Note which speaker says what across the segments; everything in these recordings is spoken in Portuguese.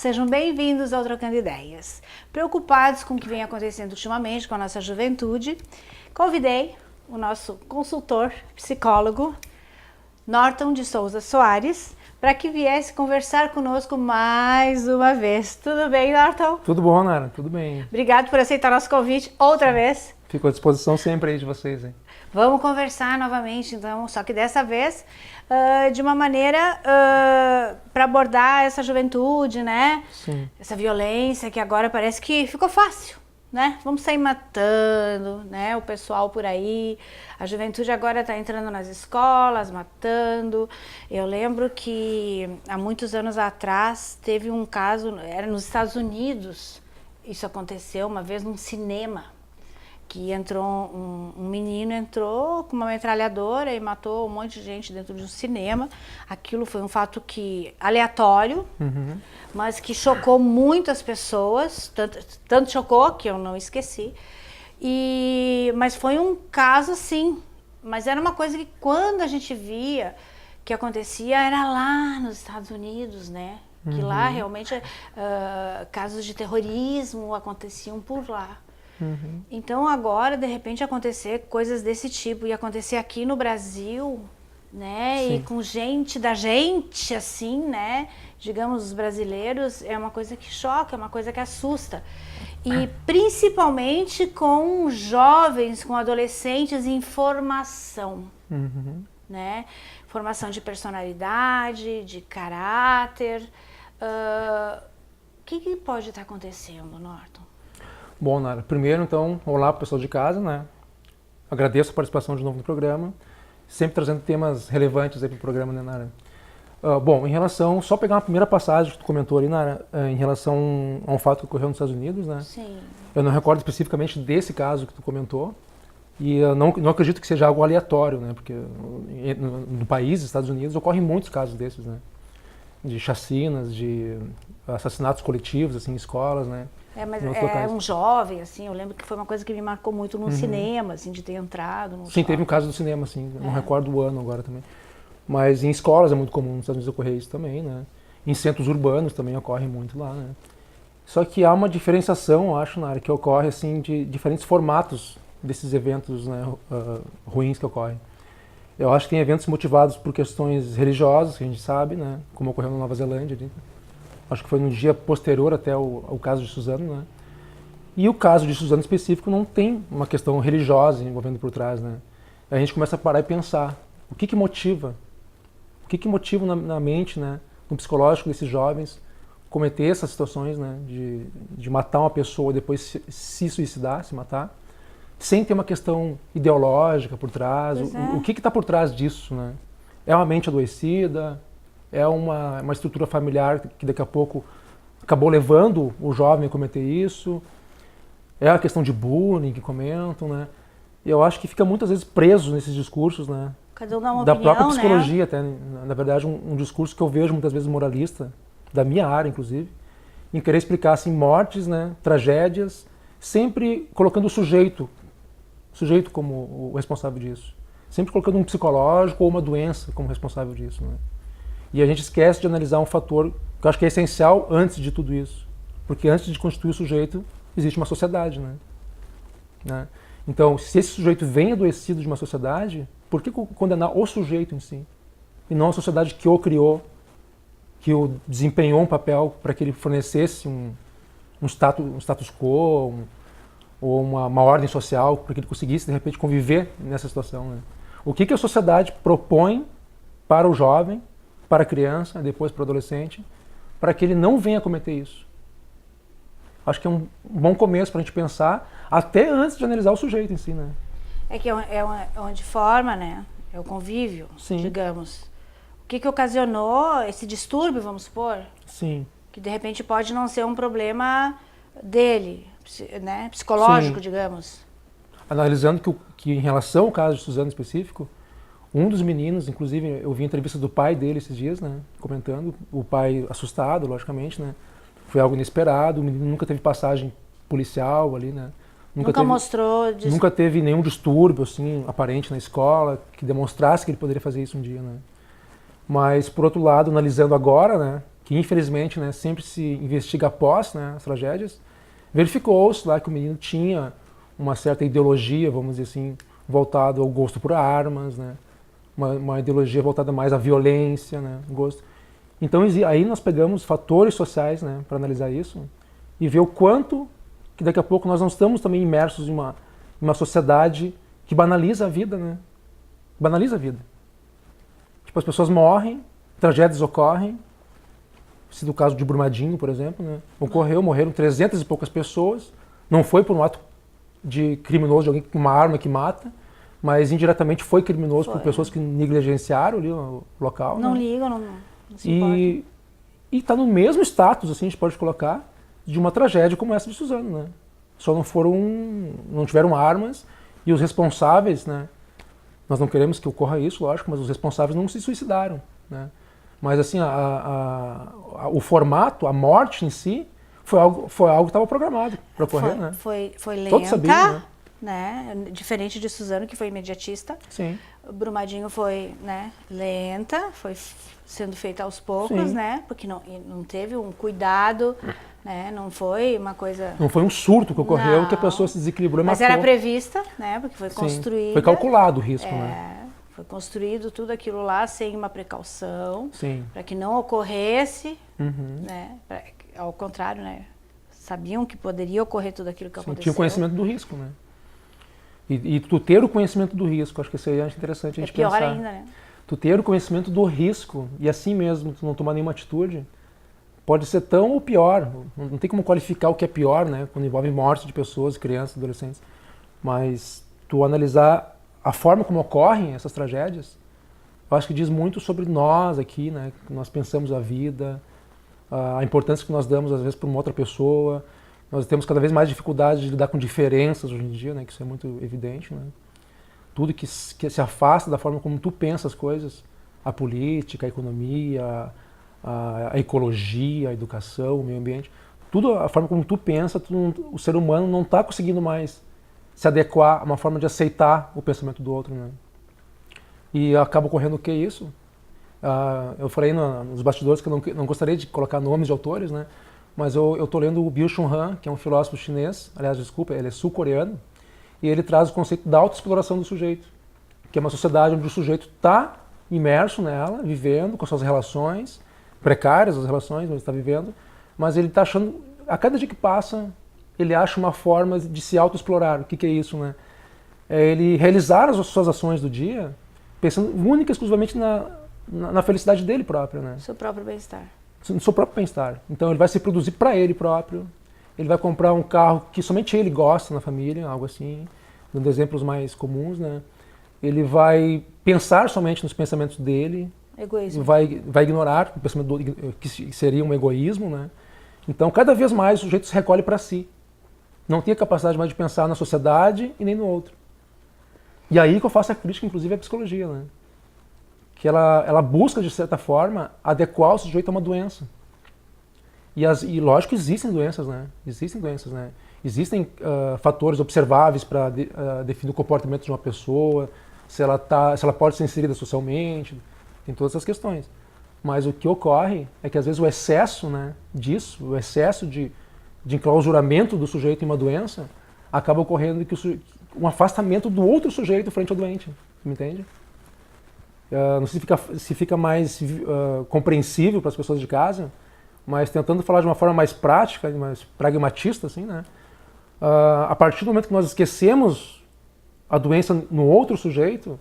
Speaker 1: sejam bem-vindos ao Trocando Ideias. Preocupados com o que vem acontecendo ultimamente com a nossa juventude, convidei o nosso consultor, psicólogo, Norton de Souza Soares, para que viesse conversar conosco mais uma vez. Tudo bem, Norton?
Speaker 2: Tudo bom, Nara, tudo bem.
Speaker 1: Obrigado por aceitar nosso convite outra vez.
Speaker 2: Fico à disposição sempre aí de vocês, hein?
Speaker 1: Vamos conversar novamente, então, só que dessa vez de uma maneira para abordar essa juventude, né?
Speaker 2: Sim.
Speaker 1: Essa violência que agora parece que ficou fácil, né? Vamos sair matando, né? O pessoal por aí. A juventude agora está entrando nas escolas, matando. Eu lembro que há muitos anos atrás teve um caso, era nos Estados Unidos, isso aconteceu uma vez num cinema. Que entrou, um menino entrou com uma metralhadora e matou um monte de gente dentro de um cinema. Aquilo foi um fato aleatório, mas que chocou muito as pessoas, tanto chocou que eu não esqueci. Mas foi um caso assim, mas era uma coisa que quando a gente via que acontecia era lá nos Estados Unidos, né? Que lá realmente casos de terrorismo aconteciam por lá. Então agora, de repente, acontecer coisas desse tipo e acontecer aqui no Brasil, né?
Speaker 2: Sim.
Speaker 1: E com gente da gente, assim, né? Digamos, os brasileiros, é uma coisa que choca, é uma coisa que assusta. E principalmente com jovens, com adolescentes em formação, né? Formação de personalidade, de caráter. O que pode estar acontecendo, Norton?
Speaker 2: Bom, Nara, primeiro, então, olá pro pessoal de casa, né? Agradeço a participação de novo no programa, sempre trazendo temas relevantes aí pro programa, né, Nara? Bom, em relação, só pegar uma primeira passagem que tu comentou ali, Nara, em relação a um fato que ocorreu nos Estados Unidos, né?
Speaker 1: Sim.
Speaker 2: Eu não recordo especificamente desse caso que tu comentou, e eu não acredito que seja algo aleatório, né? Porque no país, Estados Unidos, ocorrem muitos casos desses, né? De chacinas, de assassinatos coletivos, assim, em escolas, né?
Speaker 1: Mas é um jovem, assim, eu lembro que foi uma coisa que me marcou muito no cinema, assim, de ter entrado no
Speaker 2: Sim,
Speaker 1: shopping.
Speaker 2: teve um caso do cinema, assim, não recordo o ano agora também. Mas em escolas é muito comum nos Estados Unidos ocorrer isso também, né? Em centros urbanos também ocorre muito lá, né? Só que há uma diferenciação, eu acho, na área que ocorre, assim, de diferentes formatos desses eventos, né, ruins que ocorrem. Eu acho que tem eventos motivados por questões religiosas, que a gente sabe, né? Como ocorreu na Nova Zelândia, ali. Acho que foi no dia posterior até ao caso de Suzano, né? E o caso de Suzano específico não tem uma questão religiosa envolvendo por trás, né? A gente começa a parar e pensar, o que motiva na mente, né, no psicológico desses jovens cometer essas situações, né, de matar uma pessoa e depois se suicidar, se matar, sem ter uma questão ideológica por trás. O que está por trás disso, né? É uma mente adoecida? É uma estrutura familiar que daqui a pouco acabou levando o jovem a cometer isso? É a questão de bullying que comentam, né? E eu acho que fica muitas vezes preso nesses discursos, né?
Speaker 1: Cada um dá uma
Speaker 2: da
Speaker 1: opinião,
Speaker 2: própria psicologia,
Speaker 1: né?
Speaker 2: até, na verdade, um discurso que eu vejo muitas vezes moralista, da minha área, inclusive, em querer explicar assim, mortes, né, tragédias, sempre colocando o sujeito como o responsável disso. Sempre colocando um psicológico ou uma doença como responsável disso, né? E a gente esquece de analisar um fator que eu acho que é essencial antes de tudo isso. Porque antes de constituir o sujeito, existe uma sociedade, né? Então, se esse sujeito vem adoecido de uma sociedade, por que condenar o sujeito em si? E não a sociedade que o criou, que o desempenhou um papel para que ele fornecesse um status quo, ou uma ordem social, para que ele conseguisse, de repente, conviver nessa situação, né? O que a sociedade propõe para o jovem, para a criança, depois para o adolescente, para que ele não venha cometer isso? Acho que é um bom começo para a gente pensar, até antes de analisar o sujeito em si, né?
Speaker 1: É que é onde forma, né? É o convívio,
Speaker 2: Sim.
Speaker 1: digamos. O que ocasionou esse distúrbio, vamos supor?
Speaker 2: Sim.
Speaker 1: Que de repente pode não ser um problema dele, né? Psicológico,
Speaker 2: Sim.
Speaker 1: digamos.
Speaker 2: Analisando que em relação ao caso de Suzano específico, um dos meninos, inclusive eu vi a entrevista do pai dele esses dias, né, comentando, o pai assustado, logicamente, né, foi algo inesperado, o menino nunca teve passagem policial ali, né, nunca teve nenhum distúrbio, assim, aparente na escola, que demonstrasse que ele poderia fazer isso um dia, né. Mas, por outro lado, analisando agora, né, que infelizmente, né, sempre se investiga após, né, as tragédias, verificou-se lá que o menino tinha uma certa ideologia, vamos dizer assim, voltada ao gosto por armas, né, uma ideologia voltada mais à violência, né, gosto. Então aí nós pegamos fatores sociais, né, para analisar isso e ver o quanto que daqui a pouco nós não estamos também imersos em uma sociedade que banaliza a vida, né? Banaliza a vida. Tipo, as pessoas morrem, tragédias ocorrem, se do caso de Brumadinho, por exemplo, né? Morreram 300 e poucas pessoas, não foi por um ato de criminoso de alguém com uma arma que mata, mas indiretamente foi criminoso por pessoas que negligenciaram ali o local.
Speaker 1: Não
Speaker 2: né?
Speaker 1: ligam, não se importam.
Speaker 2: E está no mesmo status, assim, a gente pode colocar, de uma tragédia como essa de Suzano, né? Só não tiveram armas e os responsáveis, né? Nós não queremos que ocorra isso, lógico, mas os responsáveis não se suicidaram, né? Mas assim, o formato, a morte em si, foi algo que estava programado para ocorrer, né?
Speaker 1: Foi lenta,
Speaker 2: todos sabiam,
Speaker 1: né? Diferente de Suzano, que foi imediatista.
Speaker 2: Sim.
Speaker 1: Brumadinho foi, né, lenta, foi sendo feita aos poucos,
Speaker 2: Sim.
Speaker 1: né? Porque não teve um cuidado, né? Não foi uma coisa...
Speaker 2: Não foi um surto que ocorreu,
Speaker 1: Não.
Speaker 2: que a pessoa se desequilibrou e
Speaker 1: Mas
Speaker 2: matou.
Speaker 1: era prevista, né? Porque foi
Speaker 2: Sim.
Speaker 1: construída.
Speaker 2: Foi calculado o risco, né?
Speaker 1: Foi construído tudo aquilo lá sem uma precaução,
Speaker 2: Sim.
Speaker 1: para que não ocorresse,
Speaker 2: Uhum.
Speaker 1: né? Ao contrário, né? Sabiam que poderia ocorrer tudo aquilo que aconteceu.
Speaker 2: Tinha o conhecimento do risco, né? E tu ter o conhecimento do risco, acho que isso aí é interessante a gente
Speaker 1: pior
Speaker 2: pensar.
Speaker 1: ainda, né?
Speaker 2: Tu ter o conhecimento do risco e assim mesmo tu não tomar nenhuma atitude, pode ser tão ou pior. Não tem como qualificar o que é pior, né? Quando envolve morte de pessoas, crianças, adolescentes. Mas tu analisar a forma como ocorrem essas tragédias, eu acho que diz muito sobre nós aqui, né? Nós pensamos a vida, a importância que nós damos às vezes para uma outra pessoa. Nós temos cada vez mais dificuldade de lidar com diferenças hoje em dia, né? Que isso é muito evidente, né? Tudo que se afasta da forma como tu pensa as coisas, a política, a economia, a ecologia, a educação, o meio ambiente, tudo a forma como tu pensa, o ser humano não está conseguindo mais se adequar a uma forma de aceitar o pensamento do outro, né? E acaba ocorrendo o que é isso? Eu falei nos bastidores que eu não gostaria de colocar nomes de autores, né? Mas eu estou lendo o Byung-Chul Han, que é um filósofo chinês, aliás, desculpa, ele é sul-coreano, e ele traz o conceito da autoexploração do sujeito, que é uma sociedade onde o sujeito está imerso nela, vivendo com suas relações, precárias as relações onde ele está vivendo, mas ele está achando, a cada dia que passa, ele acha uma forma de se autoexplorar. O que é isso, né? É ele realizar as suas ações do dia, pensando única e exclusivamente na felicidade dele próprio, né?
Speaker 1: Seu próprio bem-estar.
Speaker 2: No seu próprio bem-estar. Então ele vai se produzir para ele próprio, ele vai comprar um carro que somente ele gosta na família, algo assim, dando exemplos mais comuns, né? Ele vai pensar somente nos pensamentos dele,
Speaker 1: Egoísmo.
Speaker 2: vai ignorar o pensamento que seria um egoísmo, né? Então cada vez mais o sujeito se recolhe para si. Não tem a capacidade mais de pensar na sociedade e nem no outro. E aí que eu faço a crítica, inclusive, à psicologia, né? Que ela busca, de certa forma, adequar o sujeito a uma doença. E lógico, existem doenças, né? Existem fatores observáveis para definir o comportamento de uma pessoa, se ela pode ser inserida socialmente, tem todas essas questões. Mas o que ocorre é que, às vezes, o excesso, né, disso, o excesso de enclausuramento do sujeito em uma doença, acaba ocorrendo um afastamento do outro sujeito frente ao doente. Me entende? Não sei se fica mais compreensível para as pessoas de casa, mas tentando falar de uma forma mais prática, mais pragmatista, assim, né? A partir do momento que nós esquecemos a doença no outro sujeito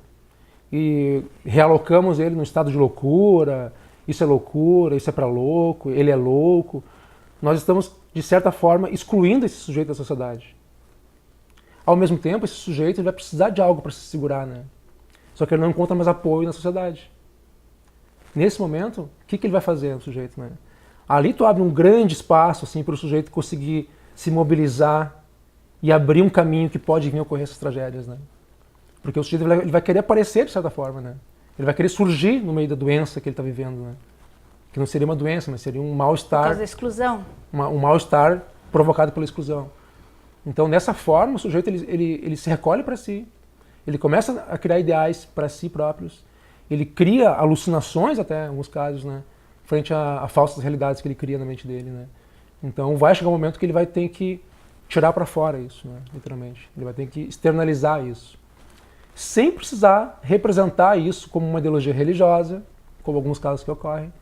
Speaker 2: e realocamos ele no estado de loucura, isso é para louco, ele é louco, nós estamos, de certa forma, excluindo esse sujeito da sociedade. Ao mesmo tempo, esse sujeito vai precisar de algo para se segurar, né? Só que ele não encontra mais apoio na sociedade. Nesse momento, o que ele vai fazer, o sujeito, né? Ali tu abre um grande espaço assim, para o sujeito conseguir se mobilizar e abrir um caminho que pode vir a ocorrer essas tragédias, né? Porque o sujeito ele vai querer aparecer de certa forma, né? Ele vai querer surgir no meio da doença que ele está vivendo, né? Que não seria uma doença, mas seria um mal-estar.
Speaker 1: Por causa da exclusão.
Speaker 2: Um mal-estar provocado pela exclusão. Então, dessa forma, o sujeito ele se recolhe para si. Ele começa a criar ideais para si próprios. Ele cria alucinações, até em alguns casos, né? frente a falsas realidades que ele cria na mente dele, né? Então vai chegar um momento que ele vai ter que tirar para fora isso, né? Literalmente. Ele vai ter que externalizar isso. Sem precisar representar isso como uma ideologia religiosa, como alguns casos que ocorrem.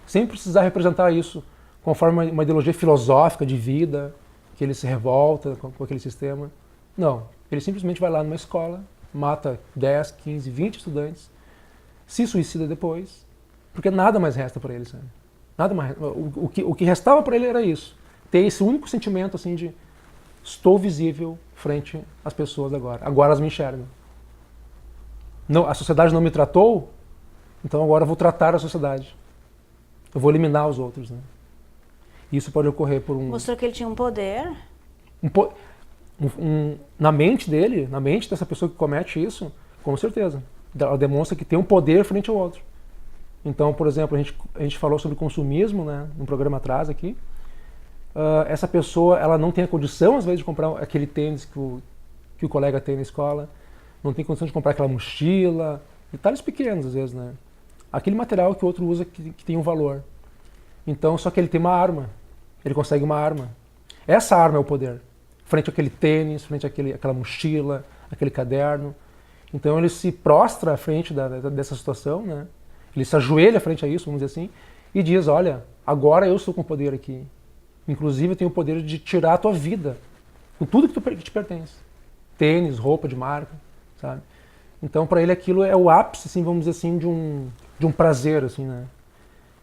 Speaker 2: Sem precisar representar isso conforme uma ideologia filosófica de vida, que ele se revolta com aquele sistema. Não. Ele simplesmente vai lá numa escola, mata 10, 15, 20 estudantes, se suicida depois, porque nada mais resta para ele, sabe? Nada mais. O que restava para ele era isso. Ter esse único sentimento assim de estou visível frente às pessoas agora. Agora elas me enxergam. Não, a sociedade não me tratou, então agora eu vou tratar a sociedade. Eu vou eliminar os outros, né? Isso pode ocorrer por um...
Speaker 1: Mostrou que ele tinha um poder.
Speaker 2: Na mente dele, na mente dessa pessoa que comete isso, com certeza. Ela demonstra que tem um poder frente ao outro. Então, por exemplo, a gente falou sobre consumismo, né, num programa atrás aqui. Essa pessoa, ela não tem a condição, às vezes, de comprar aquele tênis que o colega tem na escola. Não tem condição de comprar aquela mochila. Detalhes pequenos, às vezes, né? Aquele material que o outro usa que tem um valor. Então, só que ele tem uma arma. Ele consegue uma arma. Essa arma é o poder. Frente àquele tênis, frente àquela mochila, aquele caderno. Então ele se prostra à frente dessa situação, né? Ele se ajoelha frente a isso, vamos dizer assim, e diz, olha, agora eu estou com o poder aqui. Inclusive eu tenho o poder de tirar a tua vida, com tudo que te pertence. Tênis, roupa de marca, sabe? Então para ele aquilo é o ápice, assim, vamos dizer assim, de um prazer, assim, né?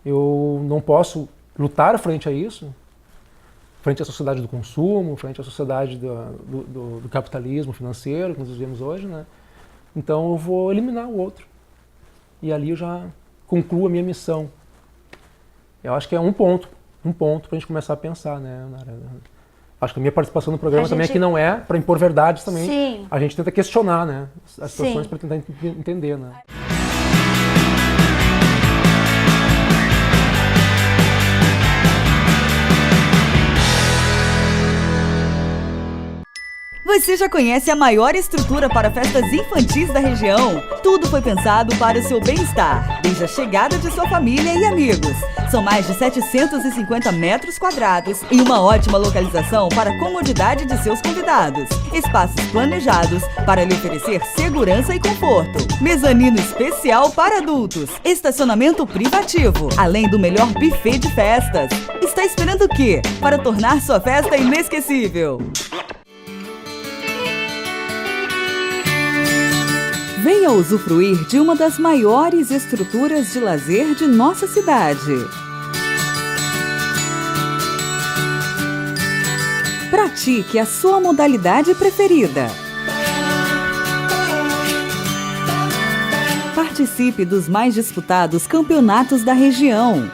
Speaker 2: Eu não posso lutar frente a isso, frente à sociedade do consumo, frente à sociedade do capitalismo financeiro que nós vivemos hoje, né? Então eu vou eliminar o outro. E ali eu já concluo a minha missão. Eu acho que é um ponto para a gente começar a pensar, né? Acho que a minha participação no programa também aqui não é para impor verdades também. Sim. A gente tenta questionar, né? As situações para tentar entender, né?
Speaker 3: Você já conhece a maior estrutura para festas infantis da região? Tudo foi pensado para o seu bem-estar, desde a chegada de sua família e amigos. São mais de 750 metros quadrados em uma ótima localização para a comodidade de seus convidados. Espaços planejados para lhe oferecer segurança e conforto. Mezanino especial para adultos. Estacionamento privativo, além do melhor buffet de festas. Está esperando o quê para tornar sua festa inesquecível? Venha usufruir de uma das maiores estruturas de lazer de nossa cidade. Pratique a sua modalidade preferida. Participe dos mais disputados campeonatos da região.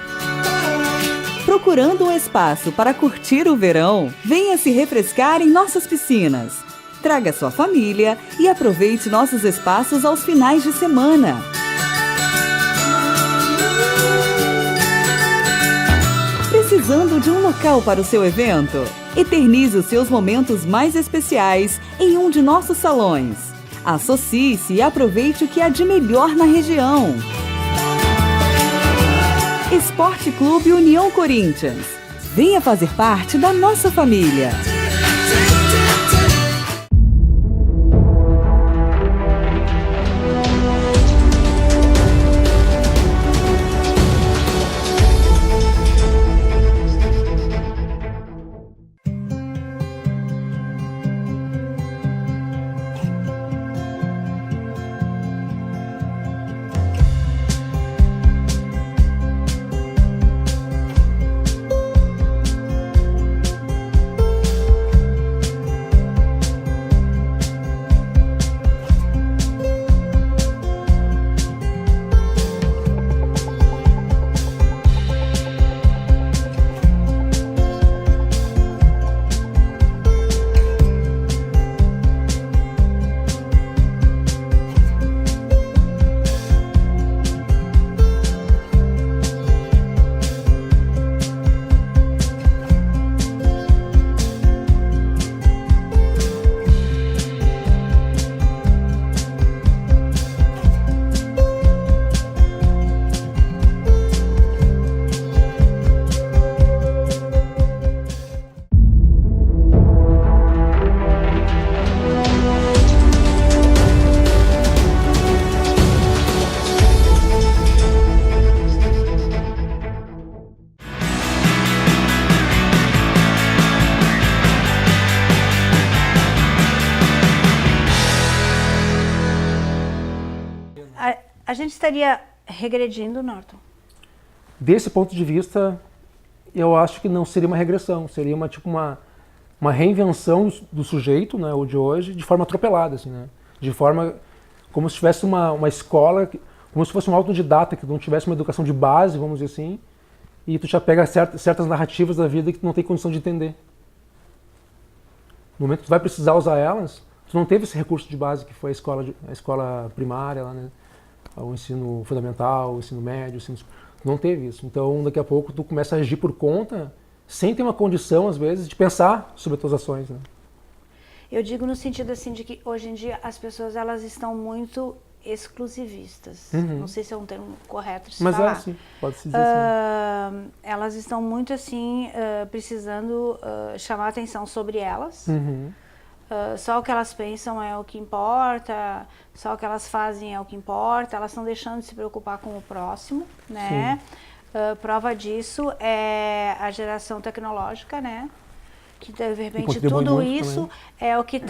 Speaker 3: Procurando um espaço para curtir o verão, venha se refrescar em nossas piscinas. Traga sua família e aproveite nossos espaços aos finais de semana. Precisando de um local para o seu evento? Eternize os seus momentos mais especiais em um de nossos salões. Associe-se e aproveite o que há de melhor na região. Esporte Clube União Corinthians. Venha fazer parte da nossa família.
Speaker 1: a gente estaria regredindo, Norton?
Speaker 2: Desse ponto de vista, eu acho que não seria uma regressão, seria uma reinvenção do sujeito, né, o de hoje, de forma atropelada, assim, né? De forma como se tivesse uma escola, como se fosse um autodidata que não tivesse uma educação de base, vamos dizer assim, e tu já pega certas narrativas da vida que tu não tem condição de entender. No momento que tu vai precisar usar elas, tu não teve esse recurso de base que foi a escola primária, lá, né? O ensino fundamental, o ensino médio, tu não teve isso. Então, daqui a pouco, tu começa a agir por conta, sem ter uma condição, às vezes, de pensar sobre as tuas ações, né?
Speaker 1: Eu digo no sentido assim de que hoje em dia as pessoas elas estão muito exclusivistas. Não sei se é um termo correto de se falar.
Speaker 2: Mas é assim, pode-se dizer assim.
Speaker 1: Elas estão muito assim precisando chamar atenção sobre elas. Só o que elas pensam é o que importa, só o que elas fazem é o que importa. Elas estão deixando de se preocupar com o próximo, né? Prova disso é a geração tecnológica, né? Que de repente tudo isso é o que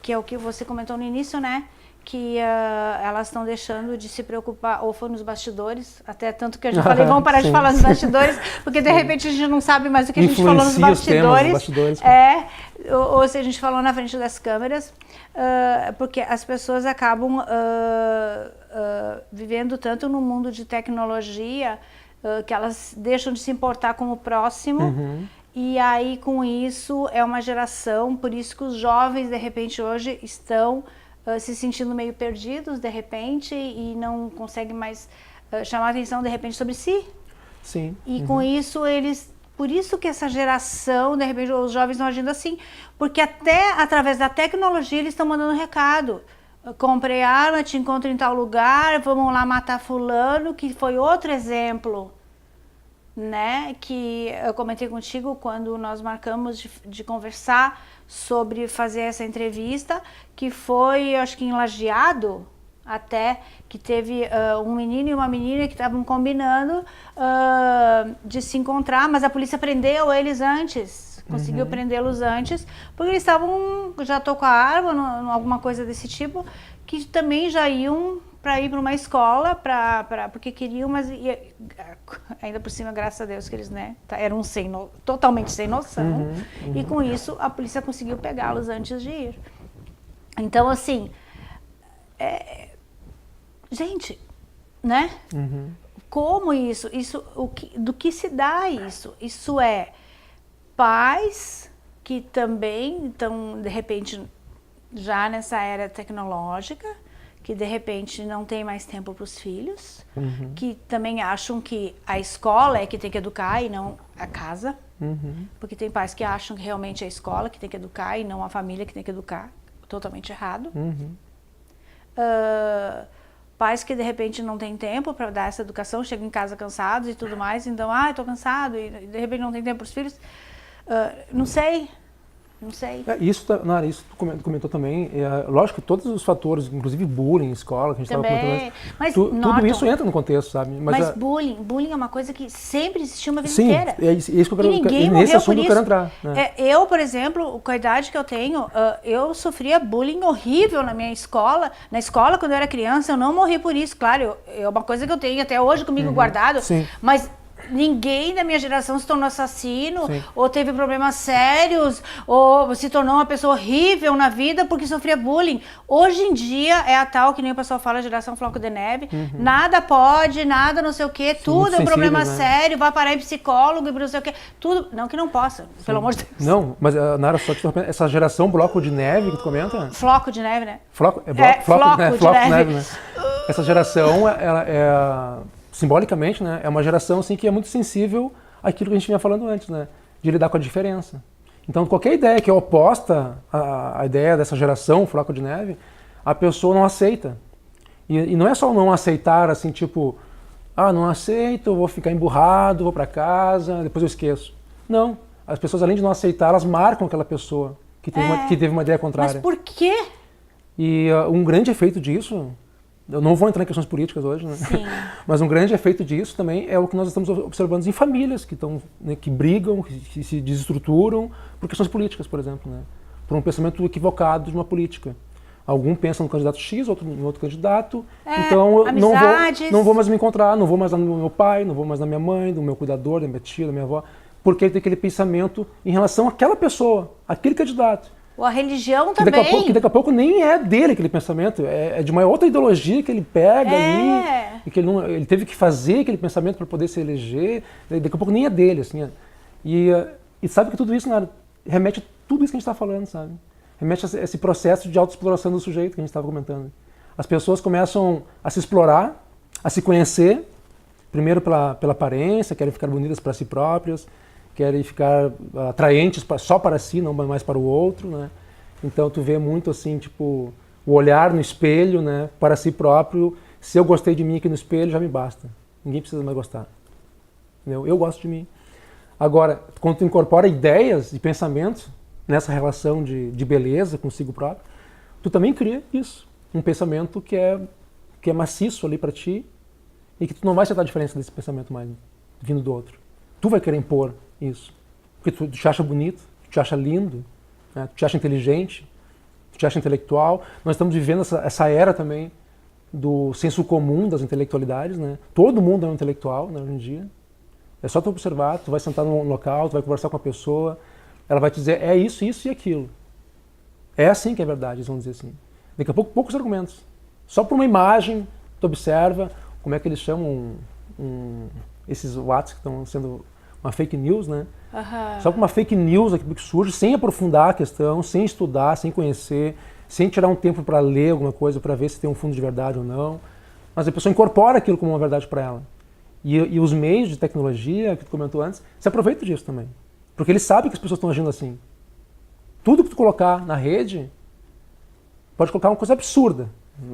Speaker 1: que é o que você comentou no início, né? Que elas estão deixando de se preocupar, ou foi nos bastidores, até tanto que eu já falei, vamos parar de falar nos bastidores, porque de repente a gente não sabe mais o que a gente falou nos bastidores. Ou se a gente falou na frente das câmeras, porque as pessoas acabam vivendo tanto no mundo de tecnologia que elas deixam de se importar com o próximo. E aí, com isso, é uma geração, por isso que os jovens, de repente, hoje estão se sentindo meio perdidos, de repente, e não conseguem mais chamar atenção, de repente, sobre si.
Speaker 2: Sim.
Speaker 1: E com isso, por isso que essa geração, de repente, os jovens estão agindo assim, porque até através da tecnologia eles estão mandando recado. Comprei arma, te encontro em tal lugar, vamos lá matar fulano, que foi outro exemplo, né, que eu comentei contigo quando nós marcamos de conversar sobre fazer essa entrevista, que foi, acho que em Lajeado, até, que teve um menino e uma menina que estavam combinando de se encontrar, mas a polícia prendeu eles antes, conseguiu prendê-los antes, porque eles estavam, já tô com a arma, alguma coisa desse tipo, que também já iam para ir para uma escola, porque queriam, mas ainda por cima, graças a Deus, que eles, né, eram totalmente sem noção, e com isso a polícia conseguiu pegá-los antes de ir. Então, assim, gente, né? Como isso? Do que se dá isso? Isso é pais que também estão, de repente, já nessa era tecnológica, que de repente não tem mais tempo para os filhos, que também acham que a escola é que tem que educar e não a casa, porque tem pais que acham que realmente é a escola que tem que educar e não a família que tem que educar, totalmente errado. Pais que de repente não tem tempo para dar essa educação, chegam em casa cansados e tudo mais, então, estou cansado e de repente não tem tempo para os filhos. Não sei.
Speaker 2: Isso tu comentou também, lógico que todos os fatores, inclusive bullying, escola, que a gente estava comentando antes, mas tudo isso entra no contexto, sabe?
Speaker 1: Mas bullying é uma coisa que sempre existiu uma vida inteira.
Speaker 2: Sim, é isso que eu quero,
Speaker 1: ninguém
Speaker 2: nesse assunto
Speaker 1: por
Speaker 2: eu quero entrar. Né?
Speaker 1: Eu, por exemplo, com a idade que eu tenho, eu sofria bullying horrível na minha escola. Na escola, quando eu era criança, eu não morri por isso, claro, é uma coisa que eu tenho até hoje comigo guardado, mas ninguém da minha geração se tornou assassino, ou teve problemas sérios, ou se tornou uma pessoa horrível na vida porque sofria bullying. Hoje em dia é a tal, que nem o pessoal fala, geração floco de neve, nada pode, nada não sei o que, tudo é um problema sério, vai parar em psicólogo e não sei o que, tudo, não que não possa, pelo amor de Deus.
Speaker 2: Não, mas Nara, só te interrompendo, essa geração bloco de neve que tu comenta?
Speaker 1: Floco de neve, né?
Speaker 2: Floco de neve, né? Essa geração, ela simbolicamente, né, é uma geração assim, que é muito sensível àquilo que a gente vinha falando antes, né, de lidar com a diferença. Então, qualquer ideia que é oposta à ideia dessa geração, floco de neve, a pessoa não aceita. E não é só não aceitar, assim, tipo, não aceito, vou ficar emburrado, vou para casa, depois eu esqueço. Não. As pessoas, além de não aceitar, elas marcam aquela pessoa que teve uma ideia contrária.
Speaker 1: Mas por quê?
Speaker 2: E um grande efeito disso... Eu não vou entrar em questões políticas hoje, né?
Speaker 1: Sim.
Speaker 2: Mas um grande efeito disso também é o que nós estamos observando em famílias que estão, né, que brigam, que se desestruturam por questões políticas, por exemplo, né? Por um pensamento equivocado de uma política. Algum pensa no candidato X, outro em outro candidato.
Speaker 1: É,
Speaker 2: então eu
Speaker 1: amizades.
Speaker 2: não vou mais me encontrar, não vou mais no meu pai, não vou mais na minha mãe, no meu cuidador, da minha tia, da minha avó, porque ele tem aquele pensamento em relação àquela pessoa, aquele candidato.
Speaker 1: Ou a religião
Speaker 2: Que
Speaker 1: também.
Speaker 2: daqui a pouco nem é dele aquele pensamento, é de uma outra ideologia que ele pega ali, e que ele teve que fazer aquele pensamento para poder se eleger, daqui a pouco nem é dele, assim. E sabe que tudo isso, né, remete a tudo isso que a gente está falando, sabe? Remete a esse processo de autoexploração do sujeito que a gente estava comentando. As pessoas começam a se explorar, a se conhecer, primeiro pela aparência, querem ficar bonitas para si próprias, querem ficar atraentes só para si, não mais para o outro, né? Então tu vê muito assim, tipo, o olhar no espelho, né, para si próprio. Se eu gostei de mim aqui no espelho, já me basta. Ninguém precisa mais gostar. Entendeu? Eu gosto de mim. Agora, quando tu incorpora ideias e pensamentos nessa relação de beleza consigo próprio, tu também cria isso. Um pensamento que é maciço ali para ti e que tu não vai sentar a diferença desse pensamento mais vindo do outro. Tu vai querer impor isso. Porque tu te acha bonito, tu te acha lindo, né? Tu te acha inteligente, tu te acha intelectual. Nós estamos vivendo essa era também do senso comum das intelectualidades, né? Todo mundo é um intelectual, né, hoje em dia. É só tu observar, tu vai sentar num local, tu vai conversar com a pessoa, ela vai te dizer, é isso, isso e aquilo. É assim que é verdade, eles vão dizer assim. Daqui a pouco, poucos argumentos. Só por uma imagem, tu observa, como é que eles chamam esses WhatsApp que estão sendo uma fake news, né?
Speaker 1: Uhum.
Speaker 2: Só por uma fake news aqui que surge, sem aprofundar a questão, sem estudar, sem conhecer, sem tirar um tempo para ler alguma coisa, para ver se tem um fundo de verdade ou não. Mas a pessoa incorpora aquilo como uma verdade para ela. E os meios de tecnologia, que tu comentou antes, se aproveitam disso também. Porque eles sabem que as pessoas estão agindo assim. Tudo que tu colocar na rede, pode colocar uma coisa absurda.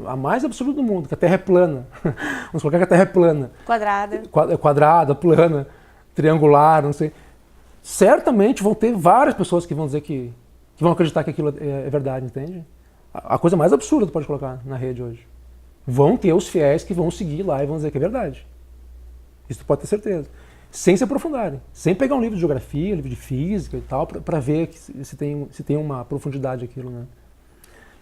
Speaker 2: A mais absurda do mundo, que a Terra é plana. Vamos colocar que a Terra é plana.
Speaker 1: Quadrada.
Speaker 2: Quadrada, plana, triangular, não sei. Certamente vão ter várias pessoas que vão dizer que vão acreditar que aquilo é verdade, entende? A coisa mais absurda que tu pode colocar na rede hoje. Vão ter os fiéis que vão seguir lá e vão dizer que é verdade. Isso tu pode ter certeza. Sem se aprofundarem. Sem pegar um livro de geografia, livro de física e tal, para ver se tem uma profundidade aquilo, né?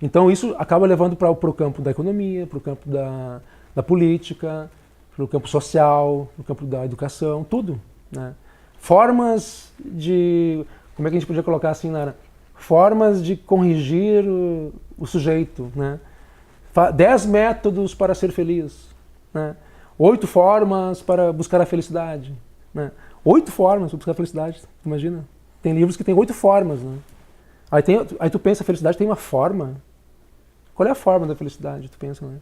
Speaker 2: Então isso acaba levando para o campo da economia, para o campo da política, para o campo social, para o campo da educação, tudo, né? Formas de... Como é que a gente podia colocar assim, Nara? Formas de corrigir o sujeito, né? 10 métodos para ser feliz, né? 8 formas para buscar a felicidade, né? 8 formas para buscar a felicidade, imagina? Tem livros que tem 8 formas, né? Aí tu pensa, a felicidade tem uma forma? Qual é a forma da felicidade, tu pensa, né?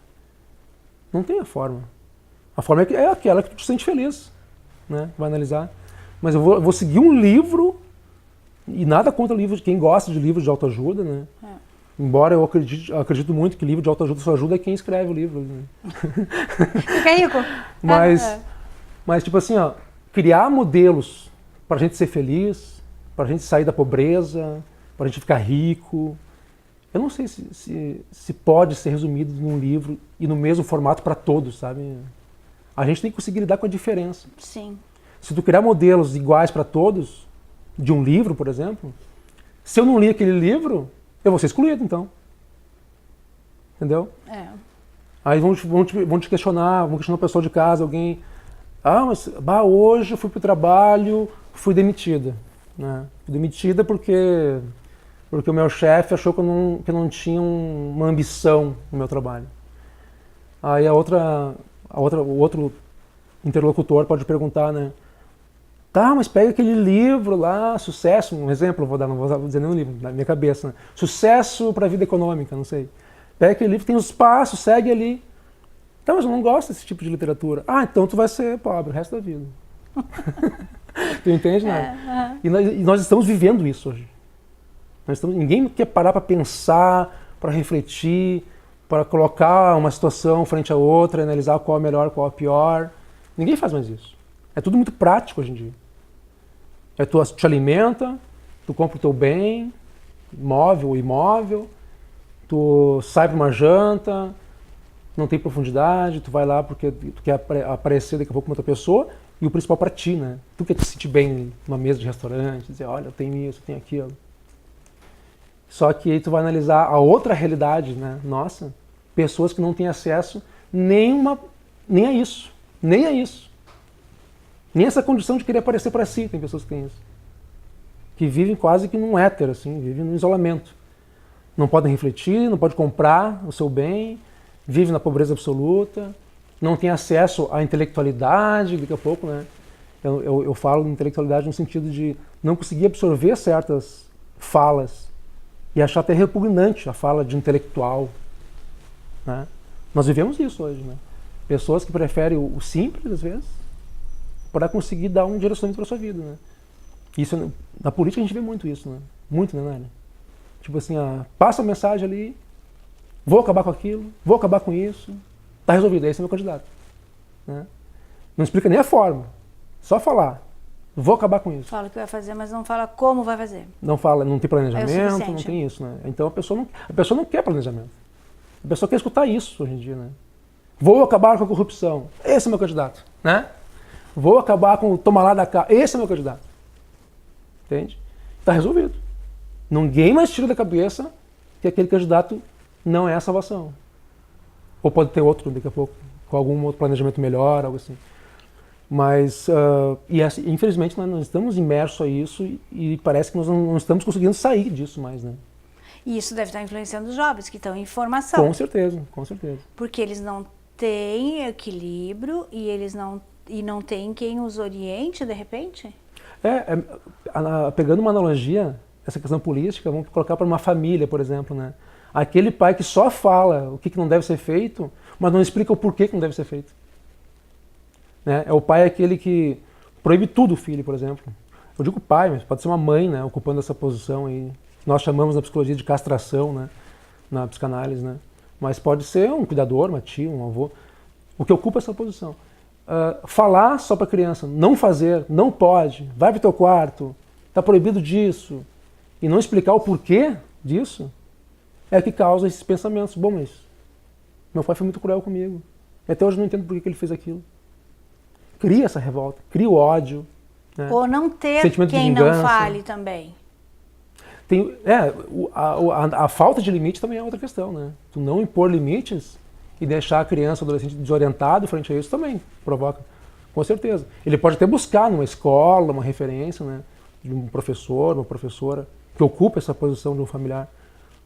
Speaker 2: Não tem a forma. A forma é aquela que tu te sente feliz, né? Vai analisar. Mas eu vou seguir um livro, e nada contra o livro, quem gosta de livros de autoajuda, né? Embora eu acredito muito que livro de autoajuda só ajuda quem escreve o livro. Né?
Speaker 1: Fica rico.
Speaker 2: Mas tipo assim, ó, criar modelos para a gente ser feliz, para a gente sair da pobreza, para a gente ficar rico. Eu não sei se pode ser resumido num livro e no mesmo formato para todos, sabe? A gente tem que conseguir lidar com a diferença.
Speaker 1: Sim.
Speaker 2: Se tu criar modelos iguais para todos, de um livro, por exemplo, se eu não li aquele livro, eu vou ser excluído, então. Entendeu?
Speaker 1: É.
Speaker 2: Aí vão te questionar, vão questionar o pessoal de casa, alguém... mas hoje eu fui pro trabalho, fui demitida. Né? Fui demitida porque o meu chefe achou que eu não tinha uma ambição no meu trabalho. Aí o outro interlocutor pode perguntar, né? Tá, mas pega aquele livro lá, Sucesso, um exemplo, não vou dizer nenhum livro, na minha cabeça, né? Sucesso para a Vida Econômica, não sei. Pega aquele livro, tem os passos, segue ali. Tá, mas eu não gosto desse tipo de literatura. Então tu vai ser pobre o resto da vida. Tu entende, né? E nós estamos vivendo isso hoje. Ninguém quer parar para pensar, para refletir, para colocar uma situação frente a outra, analisar qual é melhor, qual é pior. Ninguém faz mais isso. É tudo muito prático hoje em dia. Tu te alimenta, tu compra o teu bem, móvel ou imóvel, tu sai para uma janta, não tem profundidade, tu vai lá porque tu quer aparecer daqui a pouco com outra pessoa, e o principal para ti, né? Tu quer te sentir bem numa mesa de restaurante, dizer, olha, eu tenho isso, eu tenho aquilo. Só que aí tu vai analisar a outra realidade, né? Nossa, pessoas que não têm acesso nem a isso. Nem a isso. Nem essa condição de querer aparecer para si, tem pessoas que têm isso. Que vivem quase que num éter, assim, vivem num isolamento. Não podem refletir, não podem comprar o seu bem, vivem na pobreza absoluta, não têm acesso à intelectualidade, daqui a pouco, né? Eu falo de intelectualidade no sentido de não conseguir absorver certas falas e achar até repugnante a fala de intelectual, né? Nós vivemos isso hoje, né? Pessoas que preferem o simples, às vezes, para conseguir dar um direcionamento para a sua vida, né? Isso, na política a gente vê muito isso, né? Muito, né, Nália? Tipo assim, passa a mensagem ali, vou acabar com aquilo, vou acabar com isso, tá resolvido, esse é meu candidato, né? Não explica nem a forma, só falar, vou acabar com isso.
Speaker 1: Fala o que vai fazer, mas não fala como vai fazer.
Speaker 2: Não fala, não tem planejamento, não
Speaker 1: suficiente.
Speaker 2: tem isso, né? Então a pessoa não quer planejamento. A pessoa quer escutar isso hoje em dia, né? Vou acabar com a corrupção, esse é meu candidato, né? Vou acabar com o toma lá da cá, esse é meu candidato. Entende? Tá resolvido. Ninguém mais tira da cabeça que aquele candidato não é a salvação. Ou pode ter outro daqui a pouco, com algum outro planejamento melhor, algo assim. Mas, infelizmente, nós estamos imersos a isso e parece que nós não estamos conseguindo sair disso mais, né?
Speaker 1: E isso deve estar influenciando os jovens que estão em formação.
Speaker 2: Com certeza, com certeza.
Speaker 1: Porque eles não têm equilíbrio e não têm quem os oriente, de repente?
Speaker 2: Pegando uma analogia, essa questão política, vamos colocar para uma família, por exemplo, né? Aquele pai que só fala o que não deve ser feito, mas não explica o porquê que não deve ser feito. Né? É o pai aquele que proíbe tudo o filho, por exemplo. Eu digo pai, mas pode ser uma mãe, né, ocupando essa posição aí. Nós chamamos na psicologia de castração, né, na psicanálise, né? Mas pode ser um cuidador, uma tia, um avô, o que ocupa essa posição. Falar só para a criança, não fazer, não pode, vai para o teu quarto, está proibido disso, e não explicar o porquê disso, é que causa esses pensamentos. Bom, mas meu pai foi muito cruel comigo, e até hoje eu não entendo por que ele fez aquilo. Cria essa revolta, cria o ódio. Né?
Speaker 1: Ou não ter
Speaker 2: sentimento
Speaker 1: quem
Speaker 2: de vingança.
Speaker 1: não fale também.
Speaker 2: A falta de limite também é outra questão, né? Tu não impor limites e deixar a criança, o adolescente desorientado frente a isso também provoca, com certeza. Ele pode até buscar numa escola, uma referência, né, de um professor, uma professora, que ocupa essa posição de um familiar,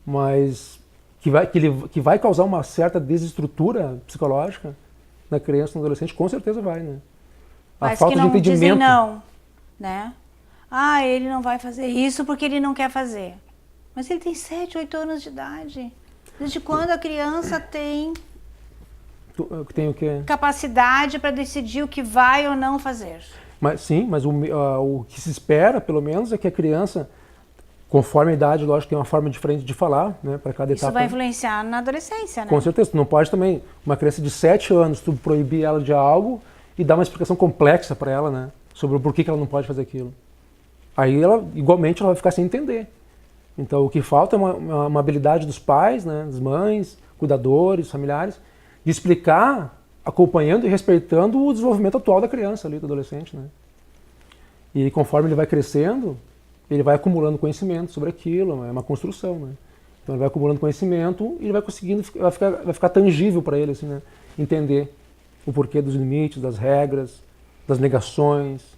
Speaker 2: mas que vai causar uma certa desestrutura psicológica na criança, no adolescente, com certeza vai, né?
Speaker 1: Mas falta que não de entendimento. Dizem não, né? Ele não vai fazer isso porque ele não quer fazer. Mas ele tem 7, 8 anos de idade. Desde quando a criança tem
Speaker 2: o quê?
Speaker 1: Capacidade para decidir o que vai ou não fazer?
Speaker 2: Mas o que se espera, pelo menos, é que a criança, conforme a idade, lógico, tem uma forma diferente de falar, né, para cada etapa.
Speaker 1: Isso vai influenciar na adolescência, né?
Speaker 2: Com certeza. Tu não pode também, uma criança de 7 anos, tu proibir ela de algo e dar uma explicação complexa para ela, né, sobre o porquê que ela não pode fazer aquilo. Aí, igualmente, ela vai ficar sem entender. Então, o que falta é uma habilidade dos pais, né, das mães, cuidadores, familiares, de explicar, acompanhando e respeitando o desenvolvimento atual da criança ali, do adolescente, né? E conforme ele vai crescendo, ele vai acumulando conhecimento sobre aquilo, é uma construção, né? Então ele vai acumulando conhecimento e ele vai conseguindo, vai ficar tangível para ele, assim, né? Entender o porquê dos limites, das regras, das negações.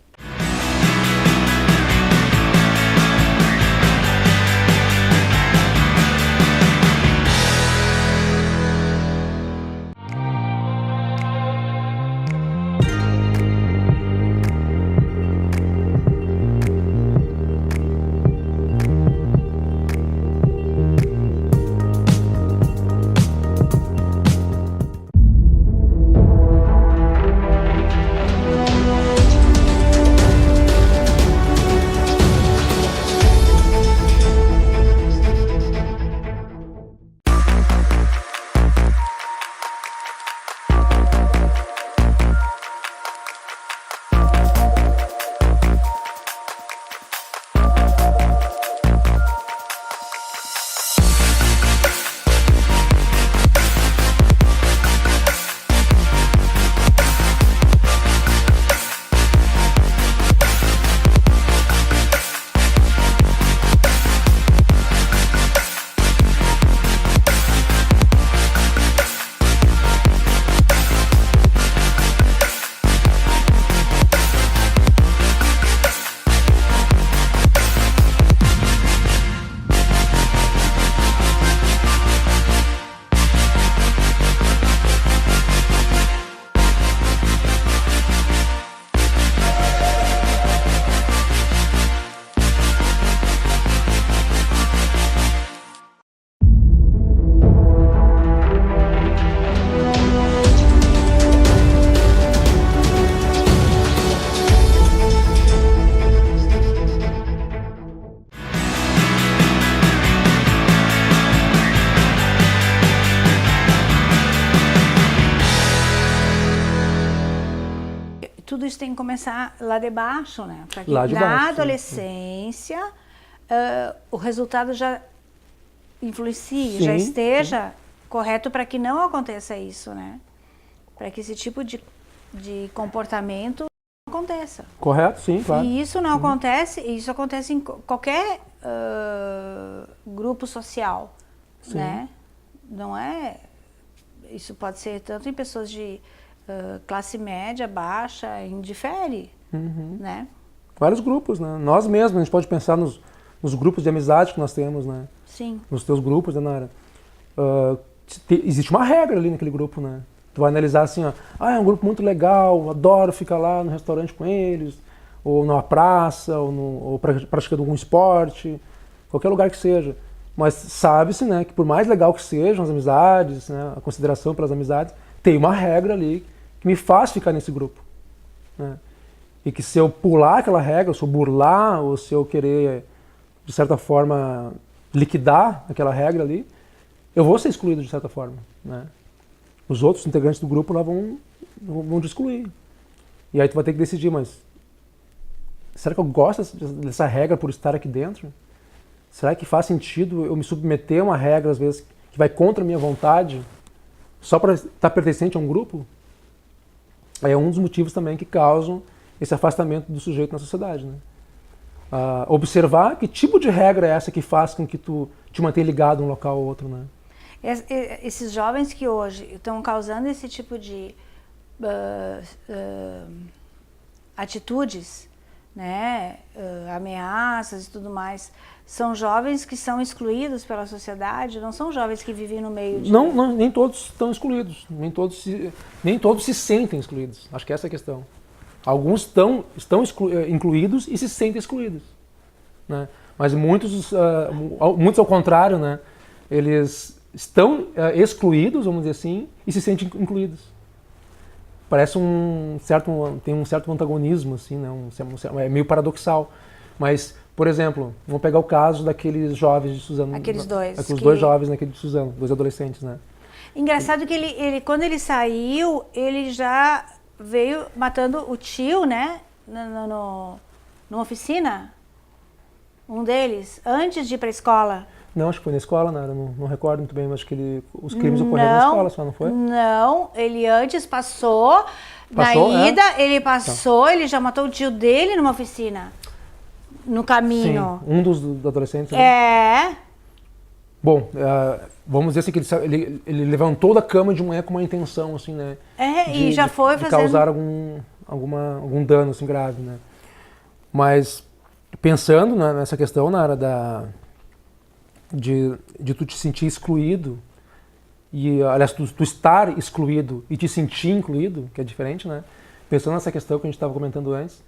Speaker 1: tudo isso tem que começar lá de baixo, né? Para que
Speaker 2: Lá de
Speaker 1: na
Speaker 2: baixo,
Speaker 1: adolescência o resultado já influencie,
Speaker 2: Sim,
Speaker 1: já esteja correto para que não aconteça isso, né? Para que esse tipo de comportamento não aconteça.
Speaker 2: Correto, sim, claro.
Speaker 1: E isso não acontece, isso acontece em qualquer grupo social,
Speaker 2: Sim.
Speaker 1: né? Não é... Isso pode ser tanto em pessoas de classe média, baixa, indifere, né?
Speaker 2: Vários grupos, né? Nós mesmos, a gente pode pensar nos grupos de amizade que nós temos, né?
Speaker 1: Sim.
Speaker 2: Nos teus grupos, né, Nara? Existe uma regra ali naquele grupo, né? Tu vai analisar assim, ó, é um grupo muito legal, adoro ficar lá no restaurante com eles, ou numa praça, ou praticando algum esporte, qualquer lugar que seja. Mas sabe-se, né, que por mais legal que sejam as amizades, né, a consideração pelas amizades, tem uma regra ali que me faz ficar nesse grupo, né? E que se eu pular aquela regra, se eu burlar, ou se eu querer, de certa forma, liquidar aquela regra ali, eu vou ser excluído de certa forma, né? Os outros integrantes do grupo lá vão te excluir. E aí tu vai ter que decidir, mas será que eu gosto dessa regra por estar aqui dentro? Será que faz sentido eu me submeter a uma regra, às vezes, que vai contra a minha vontade, só para estar pertencente a um grupo? Aí é um dos motivos também que causam esse afastamento do sujeito na sociedade, né? Observar que tipo de regra é essa que faz com que tu te mantenha ligado a um local ou outro, né?
Speaker 1: Esses jovens que hoje estão causando esse tipo de atitudes, né, ameaças e tudo mais, são jovens que são excluídos pela sociedade, não são jovens que vivem no meio de...
Speaker 2: Não, nem todos estão excluídos, nem todos se sentem excluídos, acho que essa é a questão. Alguns estão incluídos e se sentem excluídos, né? Mas muitos ao contrário, né, eles estão excluídos, vamos dizer assim, e se sentem incluídos. Parece tem um certo antagonismo, assim, né? É meio paradoxal. Mas, por exemplo, vamos pegar o caso daqueles jovens de Suzano.
Speaker 1: Aqueles dois.
Speaker 2: Aqueles dois jovens naquele de Suzano, dois adolescentes, né?
Speaker 1: Engraçado que ele quando ele saiu, ele já veio matando o tio, né? Numa oficina. Um deles, antes de ir para a escola.
Speaker 2: Não, acho que foi na escola, né? Não recordo muito bem, mas acho que os crimes ocorreram na escola, só não foi?
Speaker 1: Não, ele antes passou na ida, ele passou, ele já matou o tio dele numa oficina, no caminho.
Speaker 2: Sim, um dos adolescentes. Né?
Speaker 1: É.
Speaker 2: Bom, vamos dizer assim que ele levantou da cama de manhã com uma intenção, assim, né?
Speaker 1: E já foi
Speaker 2: de causar algum dano, assim, grave, né? Mas, pensando nessa questão, na área de tu te sentir excluído, e aliás, tu estar excluído e te sentir incluído, que é diferente, né? Pensando nessa questão que a gente estava comentando antes,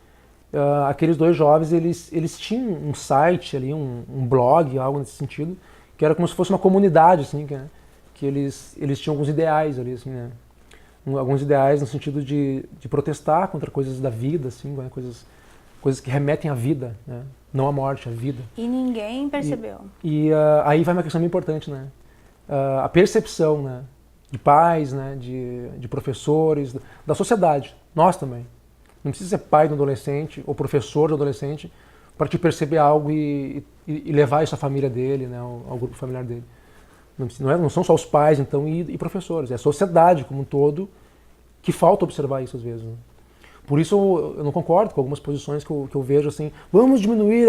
Speaker 2: aqueles dois jovens, eles tinham um site ali, um blog, algo nesse sentido, que era como se fosse uma comunidade, assim, que eles tinham alguns ideais ali, assim, né? Alguns ideais no sentido de protestar contra coisas da vida, assim, né? Coisas que remetem à vida, né? Não à morte, à vida.
Speaker 1: E ninguém percebeu.
Speaker 2: E aí vai uma questão muito importante, né? A percepção, né? De pais, né? De professores, da sociedade, nós também. Não precisa ser pai do adolescente ou professor do adolescente para te perceber algo e levar isso à família dele, né? Ao grupo familiar dele. Não são só os pais, então, e professores, é a sociedade como um todo que falta observar isso às vezes, né? Por isso eu não concordo com algumas posições que eu vejo assim, vamos diminuir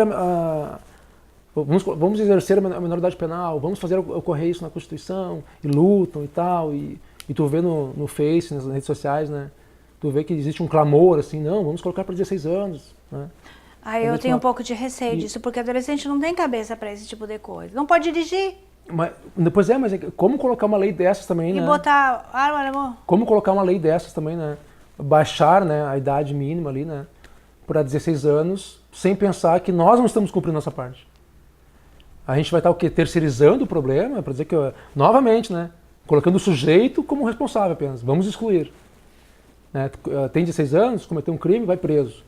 Speaker 2: vamos exercer a menoridade penal, vamos fazer ocorrer isso na Constituição, e lutam e tal, e tu vê no Face, nas redes sociais, né, tu vê que existe um clamor assim, não, vamos colocar para 16 anos, né.
Speaker 1: Eu tenho um pouco de receio disso, porque adolescente não tem cabeça para esse tipo de coisa, não pode dirigir.
Speaker 2: Mas como colocar uma lei dessas também, né?
Speaker 1: E botar arma na mão.
Speaker 2: Como colocar uma lei dessas também, né? Baixar, né, a idade mínima ali, né, para 16 anos, sem pensar que nós não estamos cumprindo nossa parte. A gente vai estar o quê? Terceirizando o problema, para dizer que, novamente, né, colocando o sujeito como responsável apenas. Vamos excluir. Né, tem 16 anos, cometeu um crime, vai preso.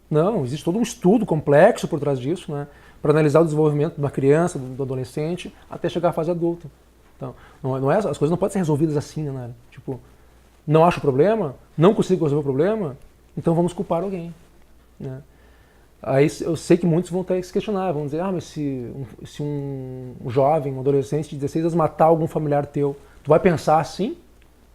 Speaker 2: Não, existe todo um estudo complexo por trás disso, né, para analisar o desenvolvimento de uma criança, do adolescente, até chegar à fase adulta. Então, as coisas não podem ser resolvidas assim, né? Tipo, não acho o problema, não consigo resolver o problema, então vamos culpar alguém, né? Aí eu sei que muitos vão ter que se questionar, vão dizer, mas se um jovem, um adolescente de 16 anos matar algum familiar teu, tu vai pensar assim?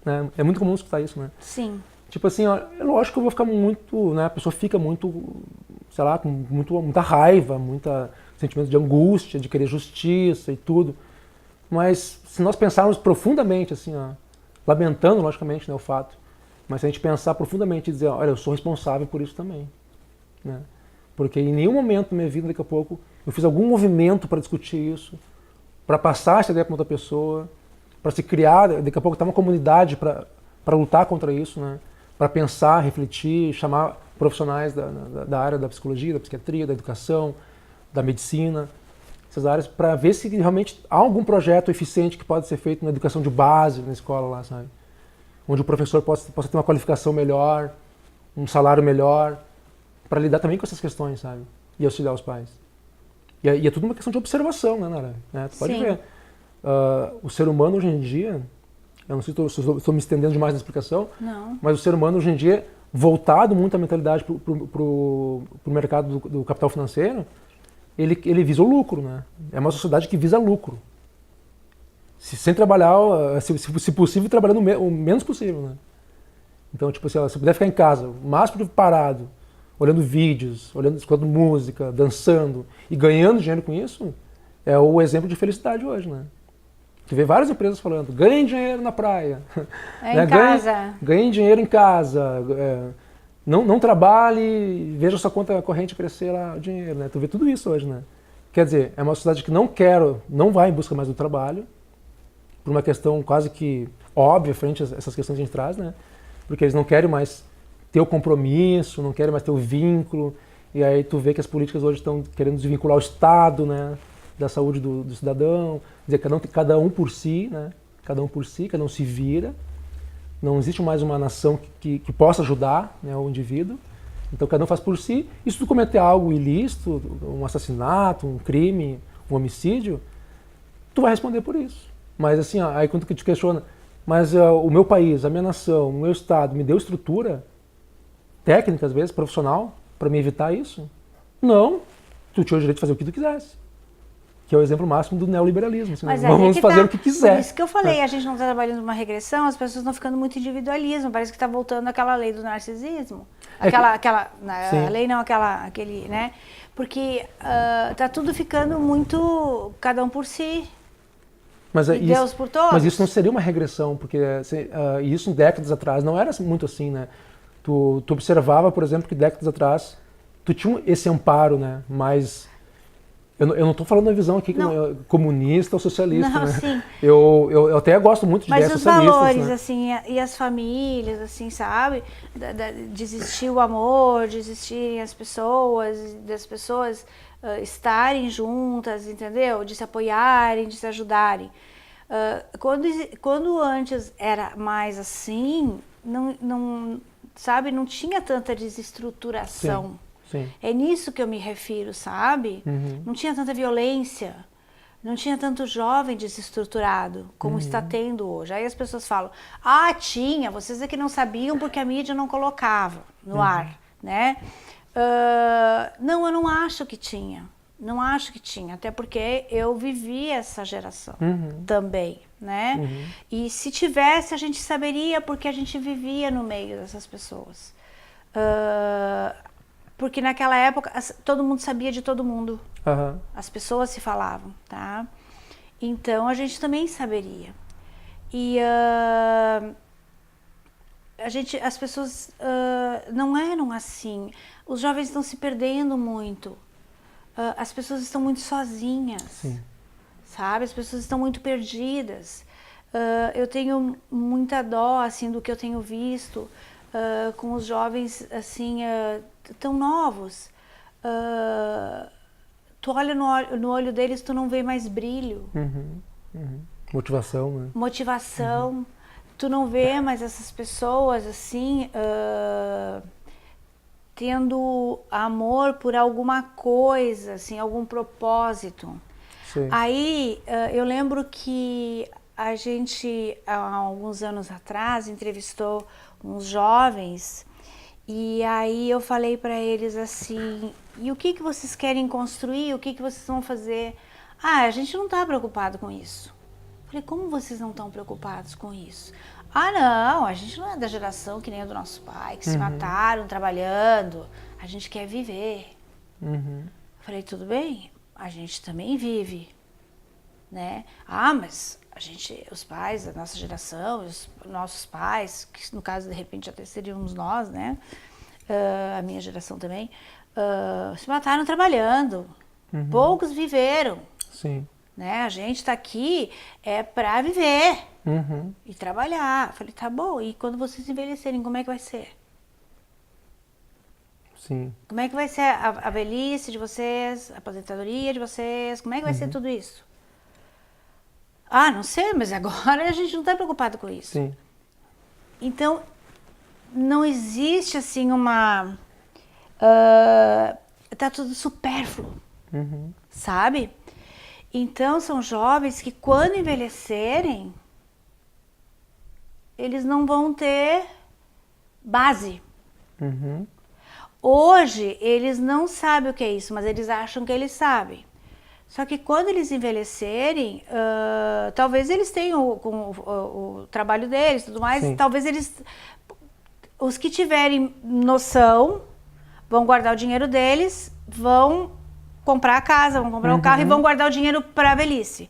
Speaker 2: Né? É muito comum escutar isso, né?
Speaker 1: Sim.
Speaker 2: Tipo assim, ó, é lógico que eu vou ficar muito, né? A pessoa fica muito, sei lá, com muita raiva, muita sentimento de angústia, de querer justiça e tudo. Mas se nós pensarmos profundamente, assim, ó, lamentando, logicamente, né, o fato, mas se a gente pensar profundamente e dizer, olha, eu sou responsável por isso também, né? Porque em nenhum momento da minha vida, daqui a pouco, eu fiz algum movimento para discutir isso, para passar essa ideia para outra pessoa, para se criar, daqui a pouco, tá uma comunidade para lutar contra isso, né? Para pensar, refletir, chamar profissionais da área da psicologia, da psiquiatria, da educação, da medicina, essas áreas, para ver se realmente há algum projeto eficiente que pode ser feito na educação de base, na escola lá, sabe? Onde o professor possa ter uma qualificação melhor, um salário melhor, para lidar também com essas questões, sabe? E auxiliar os pais. E é tudo uma questão de observação, né, Nara? Né? Tu pode ver. O ser humano hoje em dia, eu não sei se estou me estendendo demais na explicação,
Speaker 1: Não.
Speaker 2: mas o ser humano hoje em dia, voltado muito à mentalidade para o mercado do capital financeiro, ele visa o lucro, né? É uma sociedade que visa lucro. Sem trabalhar, se possível, trabalhando o menos possível, né? Então, tipo assim, se puder ficar em casa, o máximo de parado, olhando vídeos, escutando música, dançando e ganhando dinheiro com isso, é o exemplo de felicidade hoje, né? Tu vê várias empresas falando, ganhem dinheiro na praia.
Speaker 1: Em casa.
Speaker 2: Ganhem dinheiro em casa. Não trabalhe, veja sua conta corrente crescer lá, o dinheiro, né? Tu vê tudo isso hoje, né? Quer dizer, é uma sociedade que não vai em busca mais do trabalho, por uma questão quase que óbvia frente a essas questões que a gente traz, né? Porque eles não querem mais ter o compromisso, não querem mais ter o vínculo, e aí tu vê que as políticas hoje estão querendo desvincular o Estado, né, da saúde do cidadão, dizer cada um por si, né, cada um se vira, não existe mais uma nação que possa ajudar, né, o indivíduo, então cada um faz por si, e se tu cometer algo ilícito, um assassinato, um crime, um homicídio, tu vai responder por isso. Mas assim, aí quando tu te questiona, mas o meu país, a minha nação, o meu Estado me deu estrutura técnica, às vezes, profissional, para me evitar isso? Não. Tu tinha o direito de fazer o que tu quisesse. Que é o exemplo máximo do neoliberalismo. Assim,
Speaker 1: mas
Speaker 2: vamos fazer o que quiser.
Speaker 1: Por isso que eu falei, a gente não está trabalhando numa regressão, as pessoas estão ficando muito individualismo, parece que está voltando àquela lei do narcisismo. A lei não, aquele, né? Porque está tudo ficando muito cada um por si.
Speaker 2: Mas,
Speaker 1: Deus por todos.
Speaker 2: Mas isso não seria uma regressão, porque isso em décadas atrás não era muito assim, né? Tu observava, por exemplo, que décadas atrás tu tinha esse amparo, né? Mas eu não estou falando da visão aqui comunista ou socialista,
Speaker 1: não,
Speaker 2: né?
Speaker 1: Sim.
Speaker 2: Eu até gosto muito de ideias socialistas.
Speaker 1: Mas os valores,
Speaker 2: né?
Speaker 1: assim, e as famílias, assim, sabe? De existir o amor, de existirem as pessoas, das pessoas estarem juntas, entendeu? De se apoiarem, de se ajudarem. Quando antes era mais assim, sabe, não tinha tanta desestruturação.
Speaker 2: Sim.
Speaker 1: É nisso que eu me refiro, sabe?
Speaker 2: Uhum.
Speaker 1: Não tinha tanta violência, não tinha tanto jovem desestruturado como está tendo hoje. Aí as pessoas falam, tinha, vocês é que não sabiam porque a mídia não colocava no ar, né? Não, eu não acho que tinha. Não acho que tinha, até porque eu vivi essa geração também, né? E se tivesse, a gente saberia porque a gente vivia no meio dessas pessoas. Porque naquela época todo mundo sabia de todo mundo. As pessoas se falavam, tá? Então a gente também saberia. E as pessoas não eram assim. Os jovens estão se perdendo muito. As pessoas estão muito sozinhas, sabe? As pessoas estão muito perdidas. Eu tenho muita dó, assim, do que eu tenho visto com os jovens, assim, tão novos. Tu olha no olho deles, tu não vê mais brilho.
Speaker 2: Motivação, né?
Speaker 1: Motivação. Tu não vê mais essas pessoas, assim... tendo amor por alguma coisa, assim, algum propósito.
Speaker 2: Sim.
Speaker 1: Aí eu lembro que a gente, há alguns anos atrás, entrevistou uns jovens E aí eu falei para eles assim, e o que vocês querem construir? O que vocês vão fazer? Ah, a gente não está preocupado com isso. Falei, como vocês não estão preocupados com isso? Ah, não, a gente não é da geração que nem a do nosso pai, que se mataram trabalhando. A gente quer viver. Falei, tudo bem, a gente também vive, né? Ah, mas a gente, os pais da nossa geração, os nossos pais, que no caso de repente até seríamos nós, né? A minha geração também, se mataram trabalhando. Poucos viveram.
Speaker 2: Sim.
Speaker 1: Né? A gente está aqui para viver e trabalhar. Falei, tá bom, e quando vocês envelhecerem, como é que vai ser?
Speaker 2: Sim.
Speaker 1: Como é que vai ser a velhice de vocês, a aposentadoria de vocês? Como é que vai ser tudo isso? Ah, não sei, mas agora a gente não está preocupado com isso.
Speaker 2: Sim.
Speaker 1: Então, não existe assim uma... tá tudo supérfluo, sabe? Então, são jovens que quando envelhecerem, eles não vão ter base. Hoje, eles não sabem o que é isso, mas eles acham que eles sabem. Só que quando eles envelhecerem, talvez eles tenham o trabalho deles e tudo mais,
Speaker 2: Sim.
Speaker 1: talvez eles... Os que tiverem noção vão guardar o dinheiro deles, vão comprar a casa, vão comprar o carro e vão guardar o dinheiro para a velhice.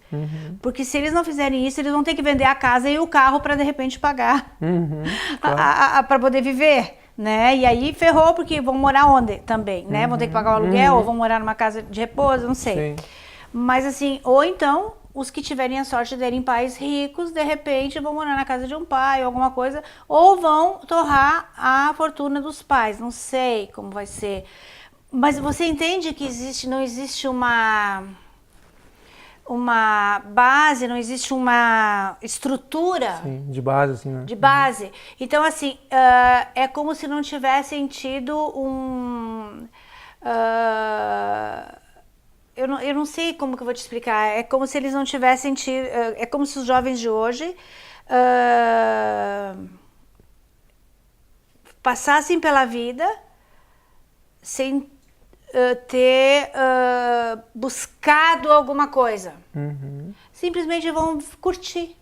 Speaker 1: Porque se eles não fizerem isso, eles vão ter que vender a casa e o carro para de repente pagar,
Speaker 2: Claro.
Speaker 1: para poder viver, né? E aí ferrou, porque vão morar onde também, né? Vão ter que pagar o aluguel ou vão morar numa casa de repouso, não sei.
Speaker 2: Sim.
Speaker 1: Mas assim, ou então, os que tiverem a sorte de terem pais ricos, de repente vão morar na casa de um pai ou alguma coisa, ou vão torrar a fortuna dos pais, não sei como vai ser. Mas você entende que não existe uma base, não existe uma estrutura?
Speaker 2: Sim, de base, assim, né?
Speaker 1: De base. Então, assim, é como se não tivessem tido um... eu não sei como que eu vou te explicar. É como se eles não tivessem tido... é como se os jovens de hoje passassem pela vida sem ter buscado alguma coisa. Simplesmente vão curtir.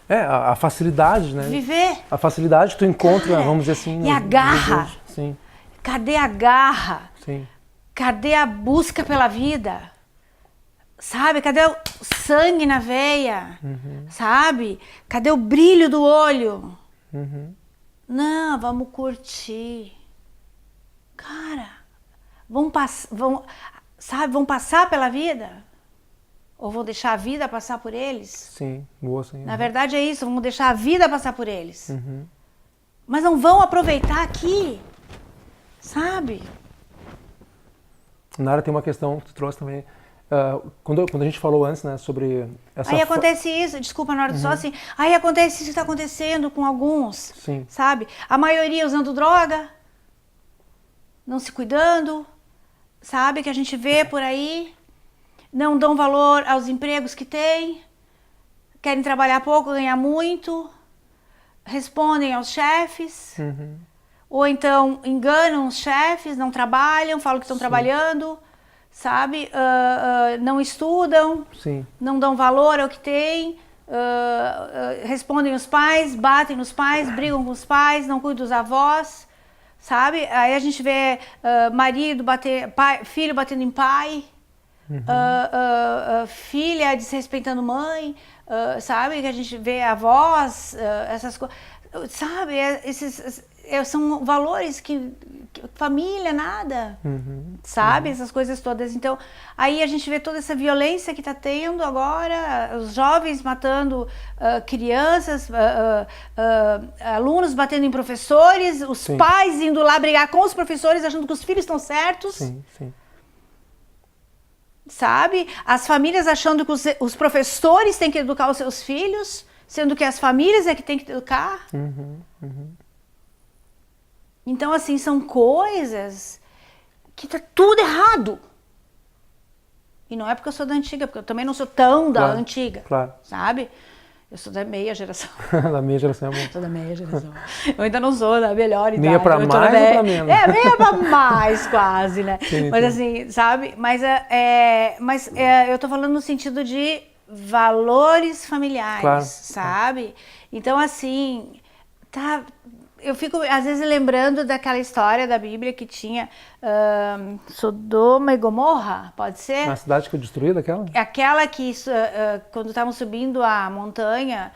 Speaker 2: A facilidade, né?
Speaker 1: Viver.
Speaker 2: A facilidade que tu encontra, vamos dizer assim...
Speaker 1: E a garra.
Speaker 2: Sim.
Speaker 1: Cadê a garra?
Speaker 2: Sim.
Speaker 1: Cadê a busca pela vida? Sabe? Cadê o sangue na veia? Sabe? Cadê o brilho do olho? Não, vamos curtir. Cara, vão passar pela vida? Ou vão deixar a vida passar por eles?
Speaker 2: Sim, boa, sim.
Speaker 1: Na verdade é isso, vamos deixar a vida passar por eles. Mas não vão aproveitar aqui, sabe?
Speaker 2: Nara, tem uma questão que tu trouxe também. Quando a gente falou antes, né, sobre essa...
Speaker 1: Aí acontece isso, desculpa, na hora do só assim, aí acontece isso que está acontecendo com alguns,
Speaker 2: Sim.
Speaker 1: sabe? A maioria usando droga, não se cuidando, sabe? Que a gente vê por aí, não dão valor aos empregos que têm, querem trabalhar pouco, ganhar muito, respondem aos chefes, ou então enganam os chefes, não trabalham, falam que estão trabalhando, sabe? Não estudam,
Speaker 2: Sim.
Speaker 1: não dão valor ao que têm, respondem os pais, batem nos pais, brigam com os pais, não cuidam dos avós, sabe? Aí a gente vê filho batendo em pai, filha desrespeitando mãe, sabe? Que a gente vê avós, essas coisas, sabe? São valores que família, nada, sabe? Essas coisas todas. Então, aí a gente vê toda essa violência que está tendo agora, os jovens matando crianças, alunos batendo em professores, os
Speaker 2: Sim.
Speaker 1: pais indo lá brigar com os professores, achando que os filhos estão certos.
Speaker 2: Sim, sim.
Speaker 1: Sabe? As famílias achando que os professores têm que educar os seus filhos, sendo que as famílias é que têm que educar. Então, assim, são coisas que tá tudo errado. E não é porque eu sou da antiga, porque eu também não sou tão da antiga,
Speaker 2: Claro.
Speaker 1: sabe? Eu sou da meia geração.
Speaker 2: Da minha geração é bom.
Speaker 1: Sou da meia geração. Eu ainda não sou da melhor idade.
Speaker 2: Meia pra mais ou pra menos?
Speaker 1: Meia pra mais, quase, né?
Speaker 2: Sim,
Speaker 1: mas assim, sabe? Mas eu tô falando no sentido de valores familiares,
Speaker 2: claro,
Speaker 1: sabe? Então, assim, eu fico, às vezes, lembrando daquela história da Bíblia que tinha Sodoma e Gomorra, pode ser?
Speaker 2: A cidade que foi destruída, aquela?
Speaker 1: Aquela que, quando estavam subindo a montanha,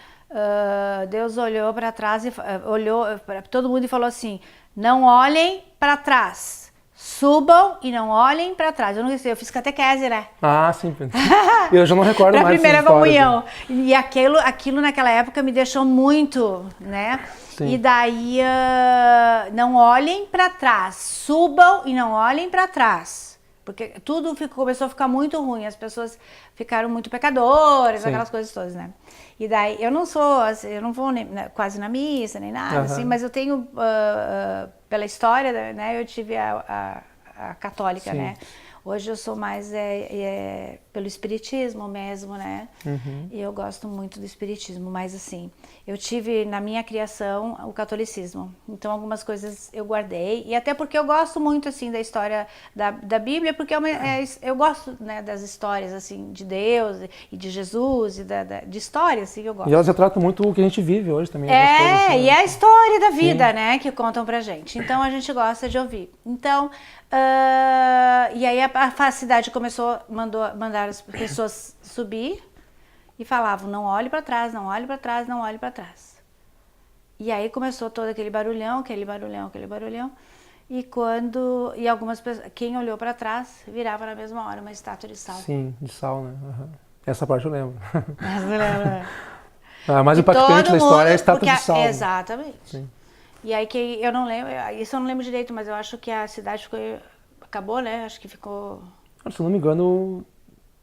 Speaker 1: Deus olhou para trás, olhou para todo mundo e falou assim, não olhem para trás, subam e não olhem para trás. Eu não sei, eu fiz catequese, né?
Speaker 2: Ah, sim. Eu já não recordo mais.
Speaker 1: Para a primeira comunhão. E aquilo naquela época me deixou muito, né? Sim. E daí, não olhem para trás, subam e não olhem para trás. Porque tudo começou a ficar muito ruim, as pessoas ficaram muito pecadoras, sim, aquelas coisas todas, né? E daí, eu não vou quase na missa, nem nada, assim, mas eu tenho, pela história, né, eu tive a católica, sim, né? Hoje eu sou mais pelo espiritismo mesmo, né? Uhum. E eu gosto muito do espiritismo, mas assim, eu tive na minha criação o catolicismo. Então algumas coisas eu guardei, e até porque eu gosto muito assim da história da Bíblia, porque eu gosto, né, das histórias assim de Deus e de Jesus e de história, assim, eu gosto.
Speaker 2: E elas retratam muito o que a gente vive hoje também.
Speaker 1: Assim, e é a história da vida, sim, né, que contam pra gente. Então a gente gosta de ouvir. Então, e aí a cidade começou, mandar as pessoas subir e falavam, não olhe para trás, não olhe para trás, não olhe para trás. E aí começou todo aquele barulhão, e algumas pessoas, quem olhou para trás, virava na mesma hora uma estátua de sal.
Speaker 2: Sim, de sal, né? Uhum. Essa parte eu lembro.
Speaker 1: Essa eu lembro.
Speaker 2: A mais impactante da história é a estátua de sal.
Speaker 1: Exatamente.
Speaker 2: Sim.
Speaker 1: E aí que eu não lembro, isso eu não lembro direito, mas eu acho que a cidade acabou, né? Acho que ficou...
Speaker 2: Se eu não me engano,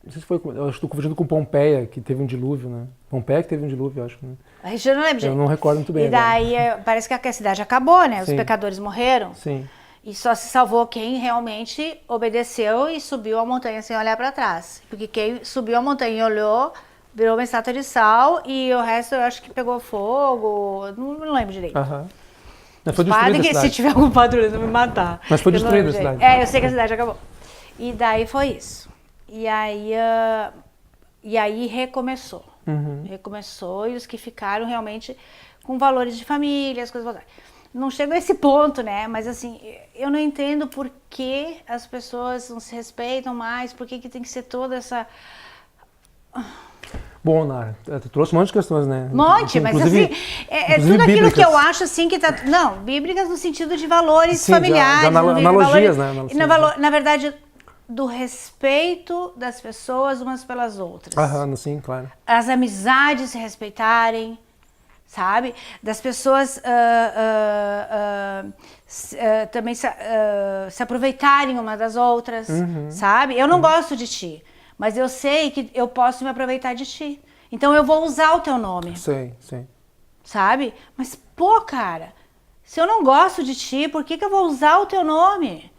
Speaker 2: não sei se foi, eu estou confundindo com Pompeia, que teve um dilúvio, né? Pompeia que teve um dilúvio, eu acho, né?
Speaker 1: Isso eu não lembro direito.
Speaker 2: Eu não recordo muito bem.
Speaker 1: E daí parece que a cidade acabou, né? Os
Speaker 2: sim,
Speaker 1: pecadores morreram.
Speaker 2: Sim.
Speaker 1: E só se salvou quem realmente obedeceu e subiu a montanha sem olhar para trás. Porque quem subiu a montanha e olhou, virou uma estátua de sal, e o resto eu acho que pegou fogo, não lembro direito.
Speaker 2: Aham. Foi destruída a cidade.
Speaker 1: Se tiver algum padrão, me matar.
Speaker 2: Mas foi destruída a cidade.
Speaker 1: Eu sei que a cidade acabou. E daí foi isso. E aí recomeçou. Uhum. Recomeçou, e os que ficaram realmente com valores de família, as coisas voltaram. Não chegou a esse ponto, né? Mas assim, eu não entendo por que as pessoas não se respeitam mais, por que tem que ser toda essa...
Speaker 2: Bom, Nara, tu trouxe um monte de questões, né?
Speaker 1: Mas assim, tudo aquilo bíblicas, que eu acho assim que tá... Não, bíblicas no sentido de valores, sim, familiares.
Speaker 2: De analogias,
Speaker 1: valores,
Speaker 2: né?
Speaker 1: Na verdade, do respeito das pessoas umas pelas outras.
Speaker 2: Aham, sim, claro.
Speaker 1: As amizades se respeitarem, sabe? Das pessoas também se aproveitarem uma das outras, uhum, sabe? Eu não gosto de ti, mas eu sei que eu posso me aproveitar de ti. Então eu vou usar o teu nome.
Speaker 2: Sim.
Speaker 1: Sabe? Mas, cara, se eu não gosto de ti, por que eu vou usar o teu nome?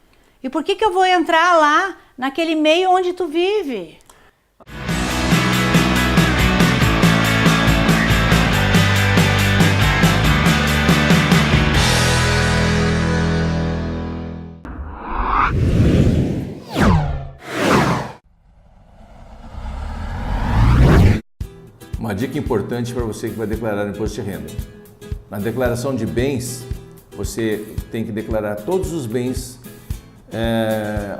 Speaker 1: E por que eu vou entrar lá, naquele meio onde tu vive?
Speaker 4: Uma dica importante para você que vai declarar imposto de renda. Na declaração de bens, você tem que declarar todos os bens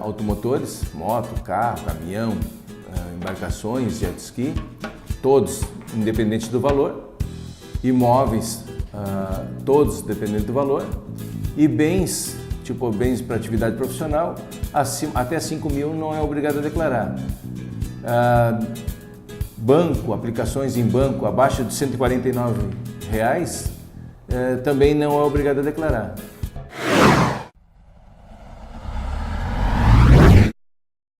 Speaker 4: automotores, moto, carro, caminhão, embarcações, jet ski, todos, independente do valor, imóveis, todos, dependente do valor, e bens, tipo bens para atividade profissional, até 5 mil não é obrigado a declarar. Banco, aplicações em banco abaixo de R$ 149, também não é obrigado a declarar.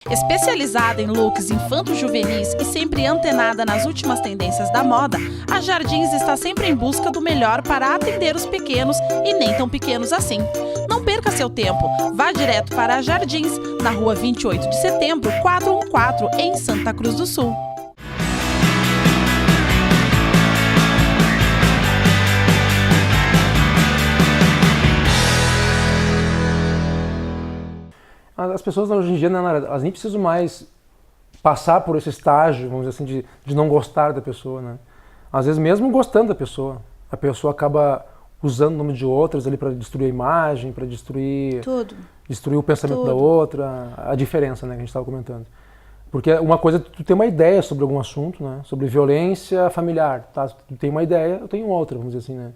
Speaker 5: Especializada em looks infanto-juvenis e sempre antenada nas últimas tendências da moda, a Jardins está sempre em busca do melhor para atender os pequenos e nem tão pequenos assim. Não perca seu tempo, vá direto para a Jardins, na rua 28 de setembro, 414, em Santa Cruz do Sul.
Speaker 2: as pessoas hoje em dia, né, elas nem precisam mais passar por esse estágio, vamos dizer assim, de não gostar da pessoa, né? Às vezes mesmo gostando da pessoa, a pessoa acaba usando o nome de outras ali para destruir a imagem, para destruir o pensamento da outra, a diferença, né, que a gente estava comentando. Porque uma coisa é tu ter uma ideia sobre algum assunto, né, sobre violência familiar, tá? Tu tem uma ideia, eu tenho outra, vamos dizer assim, né?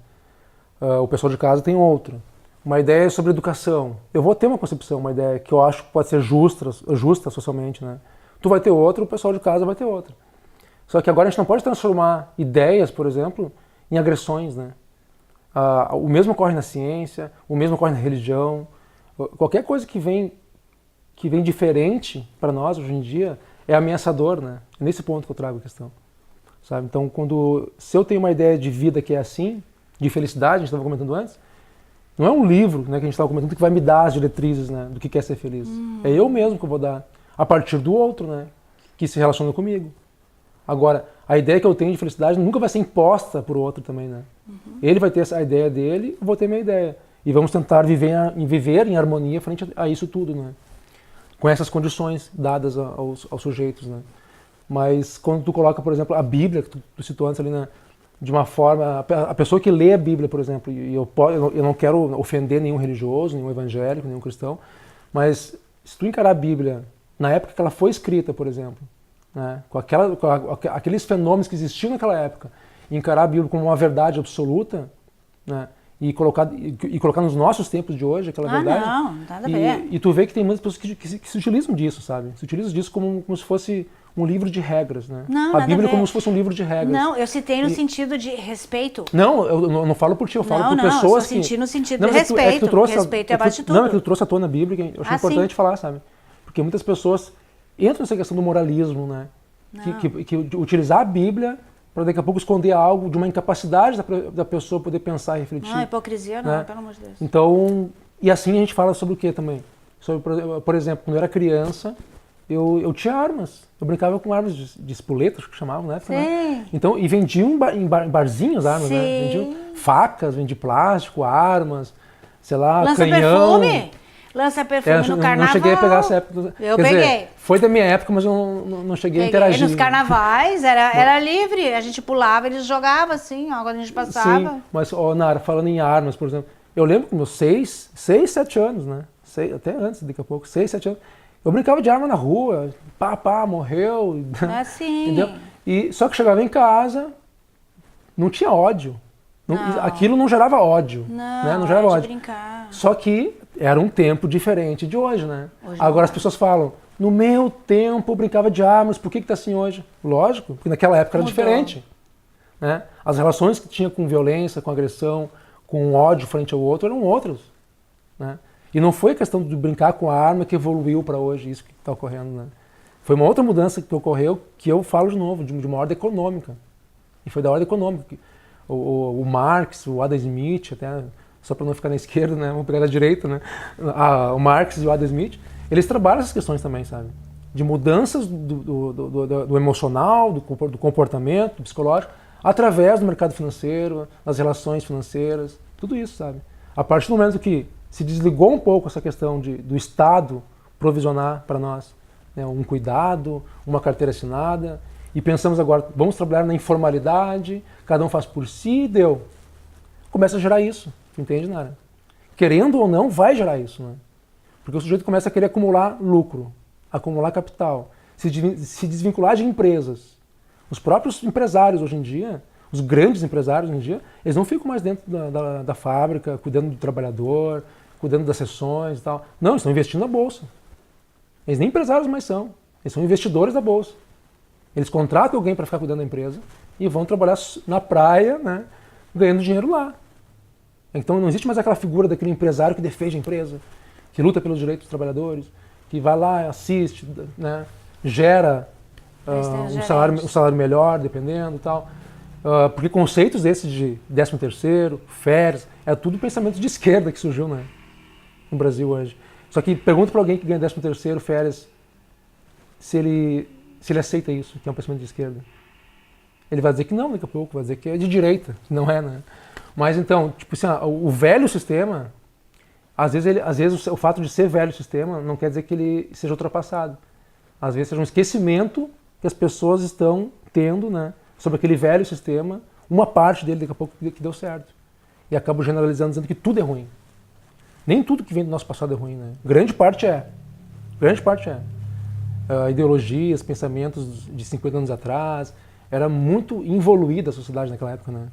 Speaker 2: O pessoal de casa tem outra. Uma ideia sobre educação. Eu vou ter uma concepção, uma ideia que eu acho que pode ser justa socialmente, né? Tu vai ter outra, o pessoal de casa vai ter outra. Só que agora a gente não pode transformar ideias, por exemplo, em agressões, né? O mesmo ocorre na ciência, o mesmo ocorre na religião. Qualquer coisa que vem diferente para nós hoje em dia é ameaçador, né? É nesse ponto que eu trago a questão, sabe? Então, se eu tenho uma ideia de vida que é assim, de felicidade, a gente estava comentando antes, não é um livro, né, que a gente estava comentando que vai me dar as diretrizes, né, do que é ser feliz. É eu mesmo que eu vou dar, a partir do outro, né, que se relaciona comigo. Agora, a ideia que eu tenho de felicidade nunca vai ser imposta por outro também, né? Ele vai ter essa ideia dele, eu vou ter minha ideia. E vamos tentar viver em harmonia frente a isso tudo, né? Com essas condições dadas aos sujeitos, né? Mas quando tu coloca, por exemplo, a Bíblia, que tu citou antes ali, né, de uma forma, a pessoa que lê a Bíblia, por exemplo, e eu não quero ofender nenhum religioso, nenhum evangélico, nenhum cristão, mas se tu encarar a Bíblia na época que ela foi escrita, por exemplo, né, com aqueles fenômenos que existiam naquela época, e encarar a Bíblia como uma verdade absoluta, né, e colocar nos nossos tempos de hoje aquela verdade.
Speaker 1: Não, nada a ver.
Speaker 2: E tu vê que tem muitas pessoas que se utilizam disso, sabe? Se utilizam disso como se fosse um livro de regras, né?
Speaker 1: Não,
Speaker 2: a Bíblia é como se fosse um livro de regras.
Speaker 1: Não, eu citei no sentido de respeito.
Speaker 2: Não, eu não falo por ti, eu falo por pessoas
Speaker 1: eu senti no sentido de respeito. Respeito é abaixo de tudo.
Speaker 2: Não, é que tu trouxe à tona a Bíblia, que eu acho importante falar, sabe? Porque muitas pessoas entram nessa questão do moralismo, né? Que utilizar a Bíblia para daqui a pouco esconder algo de uma incapacidade da pessoa poder pensar e refletir.
Speaker 1: Não, hipocrisia não, né? Pelo amor de Deus.
Speaker 2: Então, e assim a gente fala sobre o que também? Sobre, por exemplo, quando eu era criança, eu tinha armas. Eu brincava com armas de espoleta, acho que chamavam na época, né? Então, e vendiam em barzinhos armas, né? Vendiam facas, vendiam plástico, armas, sei lá, canhão.
Speaker 1: Perfume? Lança perfume no carnaval.
Speaker 2: Não cheguei a pegar essa época.
Speaker 1: Eu peguei.
Speaker 2: Dizer, foi da minha época, mas eu não cheguei a interagir.
Speaker 1: Nos carnavais era livre, a gente pulava, eles jogavam assim, ó, quando a gente passava.
Speaker 2: Sim, mas, Nara, falando em armas, por exemplo, eu lembro com meus 6, 7 anos, né? Até antes, daqui a pouco, 6, 7 anos. Eu brincava de arma na rua, morreu.
Speaker 1: É assim.
Speaker 2: Entendeu? E, só que chegava em casa, não tinha ódio. Aquilo não gerava ódio. Não gerava ódio.
Speaker 1: Brincar.
Speaker 2: Só que era um tempo diferente de hoje, né? Agora as pessoas falam, no meu tempo eu brincava de armas, por que tá assim hoje? Lógico, porque naquela época era diferente. Né? As relações que tinha com violência, com agressão, com ódio frente ao outro eram outras. Né? E não foi questão de brincar com a arma que evoluiu para hoje, isso que está ocorrendo. Né? Foi uma outra mudança que ocorreu, que eu falo de novo, de uma ordem econômica. E foi da ordem econômica. O Marx, o Adam Smith, até, só para não ficar na esquerda, né? Vamos pegar na direita, né? O Marx e o Adam Smith, eles trabalham essas questões também, sabe? De mudanças do emocional, do comportamento, do psicológico, através do mercado financeiro, das relações financeiras, tudo isso, sabe? A partir do momento que se desligou um pouco essa questão do Estado provisionar para nós, né, um cuidado, uma carteira assinada, e pensamos agora, vamos trabalhar na informalidade, cada um faz por si e deu. Começa a gerar isso, entende, Nara? Querendo ou não, vai gerar isso, né? Porque o sujeito começa a querer acumular lucro, acumular capital, se desvincular de empresas. Os próprios empresários hoje em dia, os grandes empresários hoje em dia, eles não ficam mais dentro da fábrica, cuidando do trabalhador, cuidando das sessões e tal. Não, eles estão investindo na Bolsa. Eles nem empresários mais são, eles são investidores da Bolsa. Eles contratam alguém para ficar cuidando da empresa e vão trabalhar na praia, né, ganhando dinheiro lá. Então não existe mais aquela figura daquele empresário que defende a empresa, que luta pelos direitos dos trabalhadores, que vai lá, assiste, né, gera um salário melhor, dependendo e tal. Porque conceitos desses de 13º, férias, é tudo pensamento de esquerda que surgiu, né, no Brasil hoje. Só que pergunta para alguém que ganha 13º, férias, se ele aceita isso, que é um pensamento de esquerda. Ele vai dizer que não, daqui a pouco, vai dizer que é de direita, que não é, né? Mas então, tipo assim, o velho sistema, Às vezes o fato de ser velho o sistema não quer dizer que ele seja ultrapassado. Às vezes seja um esquecimento que as pessoas estão tendo, né, sobre aquele velho sistema, uma parte dele daqui a pouco que deu certo. E acabam generalizando, dizendo que tudo é ruim. Nem tudo que vem do nosso passado é ruim, né? Grande parte é. Grande parte é. Ideologias, pensamentos de 50 anos atrás, era muito involuída a sociedade naquela época, né?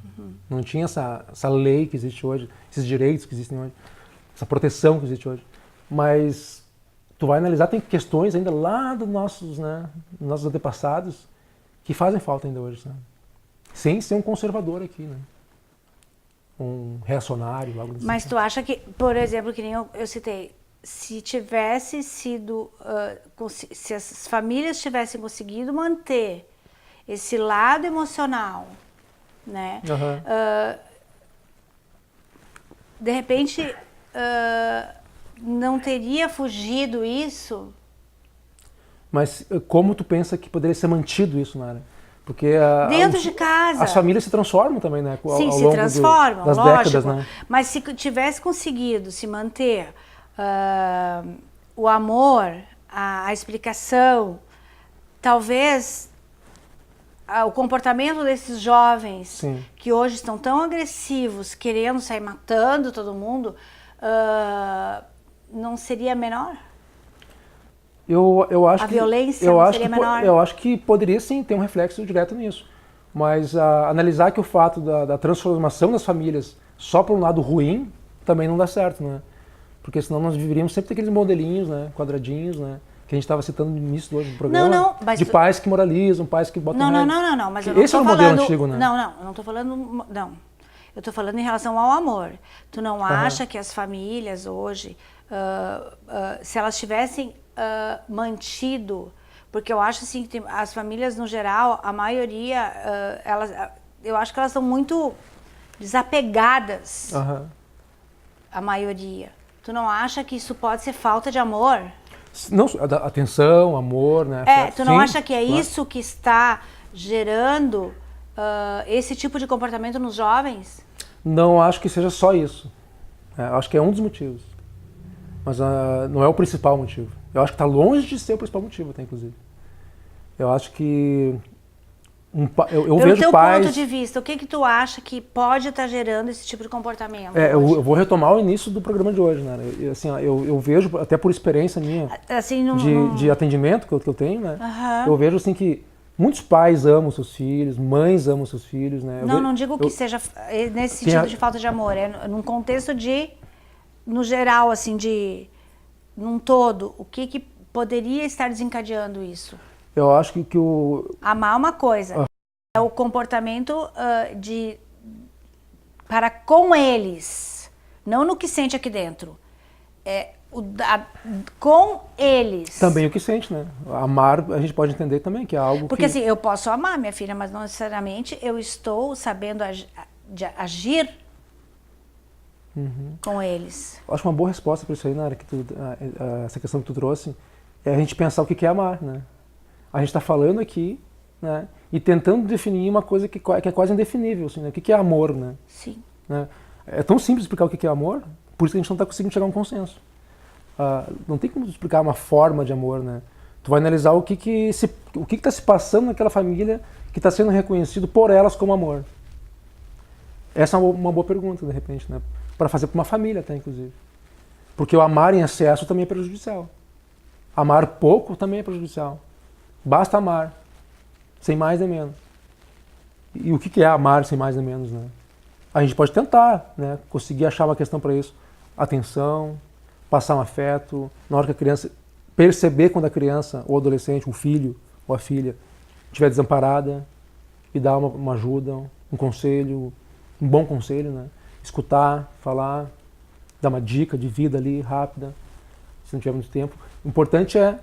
Speaker 2: Não tinha essa lei que existe hoje, esses direitos que existem hoje, essa proteção que existe hoje. Mas tu vai analisar, tem questões ainda lá dos nossos antepassados que fazem falta ainda hoje, sabe? Sem ser um conservador aqui, né? Um reacionário, algo assim.
Speaker 1: Mas tu acha que, por exemplo, que nem eu citei, se tivesse sido, se as famílias tivessem conseguido manter esse lado emocional, né? De repente, não teria fugido isso?
Speaker 2: Mas como tu pensa que poderia ser mantido isso, Nara? Porque
Speaker 1: dentro de casa.
Speaker 2: As famílias se transformam também, né?
Speaker 1: Sim,
Speaker 2: ao
Speaker 1: se
Speaker 2: longo
Speaker 1: transformam,
Speaker 2: das
Speaker 1: lógico.
Speaker 2: décadas, né?
Speaker 1: Mas se tivesse conseguido se manter o amor, a explicação, talvez o comportamento desses jovens
Speaker 2: Sim.
Speaker 1: que hoje estão tão agressivos, querendo sair matando todo mundo, não seria menor?
Speaker 2: Eu acho
Speaker 1: a
Speaker 2: que,
Speaker 1: violência
Speaker 2: eu
Speaker 1: não
Speaker 2: acho
Speaker 1: seria
Speaker 2: que,
Speaker 1: menor?
Speaker 2: Eu acho que poderia sim ter um reflexo direto nisso. Mas analisar que o fato da transformação das famílias só por um lado ruim também não dá certo, né? Porque senão nós viveríamos sempre aqueles modelinhos, né? Quadradinhos, né? Que a gente estava citando no início do programa.
Speaker 1: Mas
Speaker 2: de pais que moralizam, pais que botam regra.
Speaker 1: Não, mas eu não
Speaker 2: Esse
Speaker 1: tô
Speaker 2: é o
Speaker 1: falando,
Speaker 2: modelo antigo, né?
Speaker 1: eu não tô falando, não. Eu tô falando em relação ao amor. Tu não acha que as famílias hoje, se elas tivessem mantido, porque eu acho assim que as famílias no geral, a maioria, eu acho que elas são muito desapegadas, a maioria. Tu não acha que isso pode ser falta de amor?
Speaker 2: Não, atenção, amor, né?
Speaker 1: Tu não acha que é isso que está gerando esse tipo de comportamento nos jovens?
Speaker 2: Não acho que seja só isso. Acho que é um dos motivos. Mas não é o principal motivo. Eu acho que está longe de ser o principal motivo, até, inclusive. Eu acho que eu
Speaker 1: Pelo
Speaker 2: vejo
Speaker 1: teu
Speaker 2: pais...
Speaker 1: ponto de vista, o que tu acha que pode estar gerando esse tipo de comportamento?
Speaker 2: Eu vou retomar o início do programa de hoje, né? Assim, eu vejo, até por experiência minha,
Speaker 1: assim,
Speaker 2: de atendimento que eu tenho, né? Eu vejo assim que muitos pais amam seus filhos, mães amam seus filhos, né?
Speaker 1: Não digo que seja nesse sentido de falta de amor, é num contexto no geral, assim, num todo, o que poderia estar desencadeando isso?
Speaker 2: Eu acho que
Speaker 1: amar uma coisa, é o comportamento para com eles, não no que sente aqui dentro, com eles.
Speaker 2: Também o que sente, né? Amar, a gente pode entender também que é algo
Speaker 1: porque assim, eu posso amar minha filha, mas não necessariamente eu estou sabendo agir com eles.
Speaker 2: Acho que uma boa resposta para isso aí, Nara, essa questão que tu trouxe, é a gente pensar o que é amar, né? A gente está falando aqui, né? E tentando definir uma coisa que é quase indefinível, assim, né? O que é amor, né?
Speaker 1: Sim.
Speaker 2: Né? É tão simples explicar o que é amor, por isso que a gente não está conseguindo chegar a um consenso. Não tem como explicar uma forma de amor, né? Tu vai analisar o que está se passando naquela família que está sendo reconhecido por elas como amor. Essa é uma boa pergunta, de repente, né? Para fazer para uma família até, inclusive. Porque o amar em excesso também é prejudicial. Amar pouco também é prejudicial. Basta amar, sem mais nem menos. E o que é amar sem mais nem menos, né? A gente pode tentar, né? Conseguir achar uma questão para isso. Atenção, passar um afeto, na hora que a criança... Perceber quando a criança, ou adolescente, o filho ou a filha, estiver desamparada e dar uma ajuda, um conselho, um bom conselho, né? Escutar, falar, dar uma dica de vida ali, rápida, se não tiver muito tempo. O importante é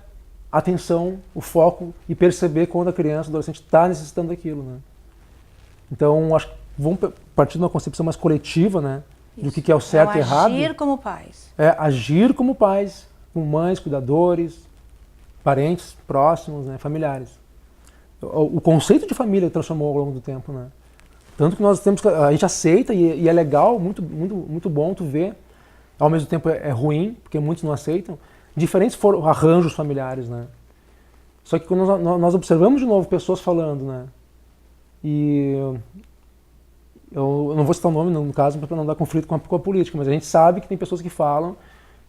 Speaker 2: a atenção, o foco e perceber quando a criança, o adolescente está necessitando daquilo, né? Então, acho que vamos partir de uma concepção mais coletiva, né? Do que é o certo e errado.
Speaker 1: Agir como pais.
Speaker 2: Agir como pais, com mães, cuidadores, parentes próximos, né? Familiares. O conceito de família transformou ao longo do tempo, né? Tanto que nós temos, a gente aceita e é legal, muito, muito, muito bom tu ver ao mesmo tempo é ruim, porque muitos não aceitam, diferentes foram arranjos familiares, né? Só que quando nós observamos de novo pessoas falando, né? E eu não vou citar o nome no caso para não dar conflito com a política, mas a gente sabe que tem pessoas que falam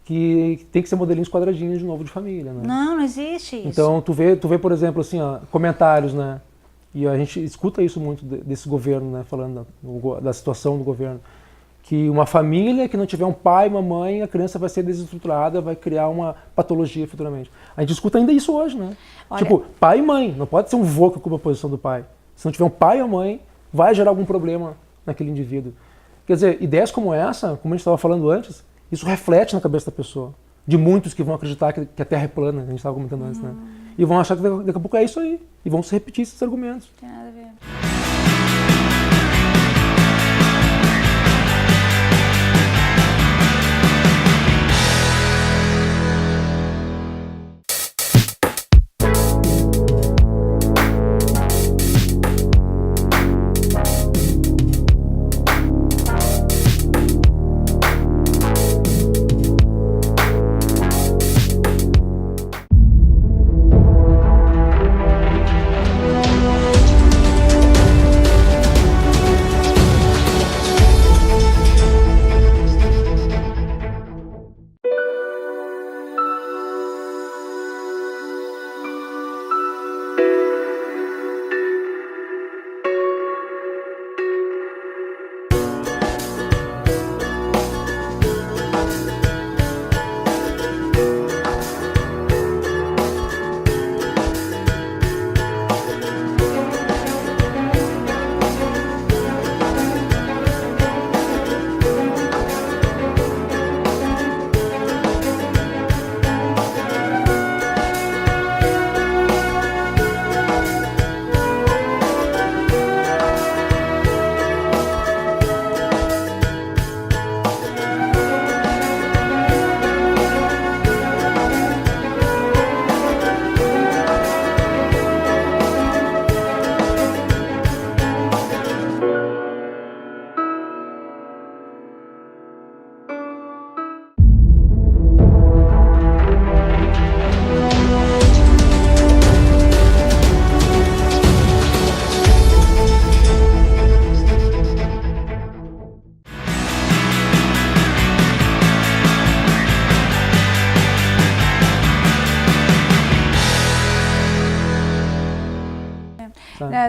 Speaker 2: que tem que ser modelinhos quadradinhos de novo de família, né?
Speaker 1: Não existe isso.
Speaker 2: Então tu vê, por exemplo, assim, ó, comentários, né? E a gente escuta isso muito desse governo, né? Falando da situação do governo. Que uma família que não tiver um pai e uma mãe, a criança vai ser desestruturada, vai criar uma patologia futuramente. A gente escuta ainda isso hoje, né?
Speaker 1: Olha,
Speaker 2: tipo, pai e mãe, não pode ser um vô que ocupa a posição do pai. Se não tiver um pai ou mãe, vai gerar algum problema naquele indivíduo. Quer dizer, ideias como essa, como a gente estava falando antes, isso reflete na cabeça da pessoa. De muitos que vão acreditar que a Terra é plana, a gente estava comentando antes, né? E vão achar que daqui a pouco é isso aí. E vão se repetir esses argumentos.
Speaker 1: Tem nada a ver.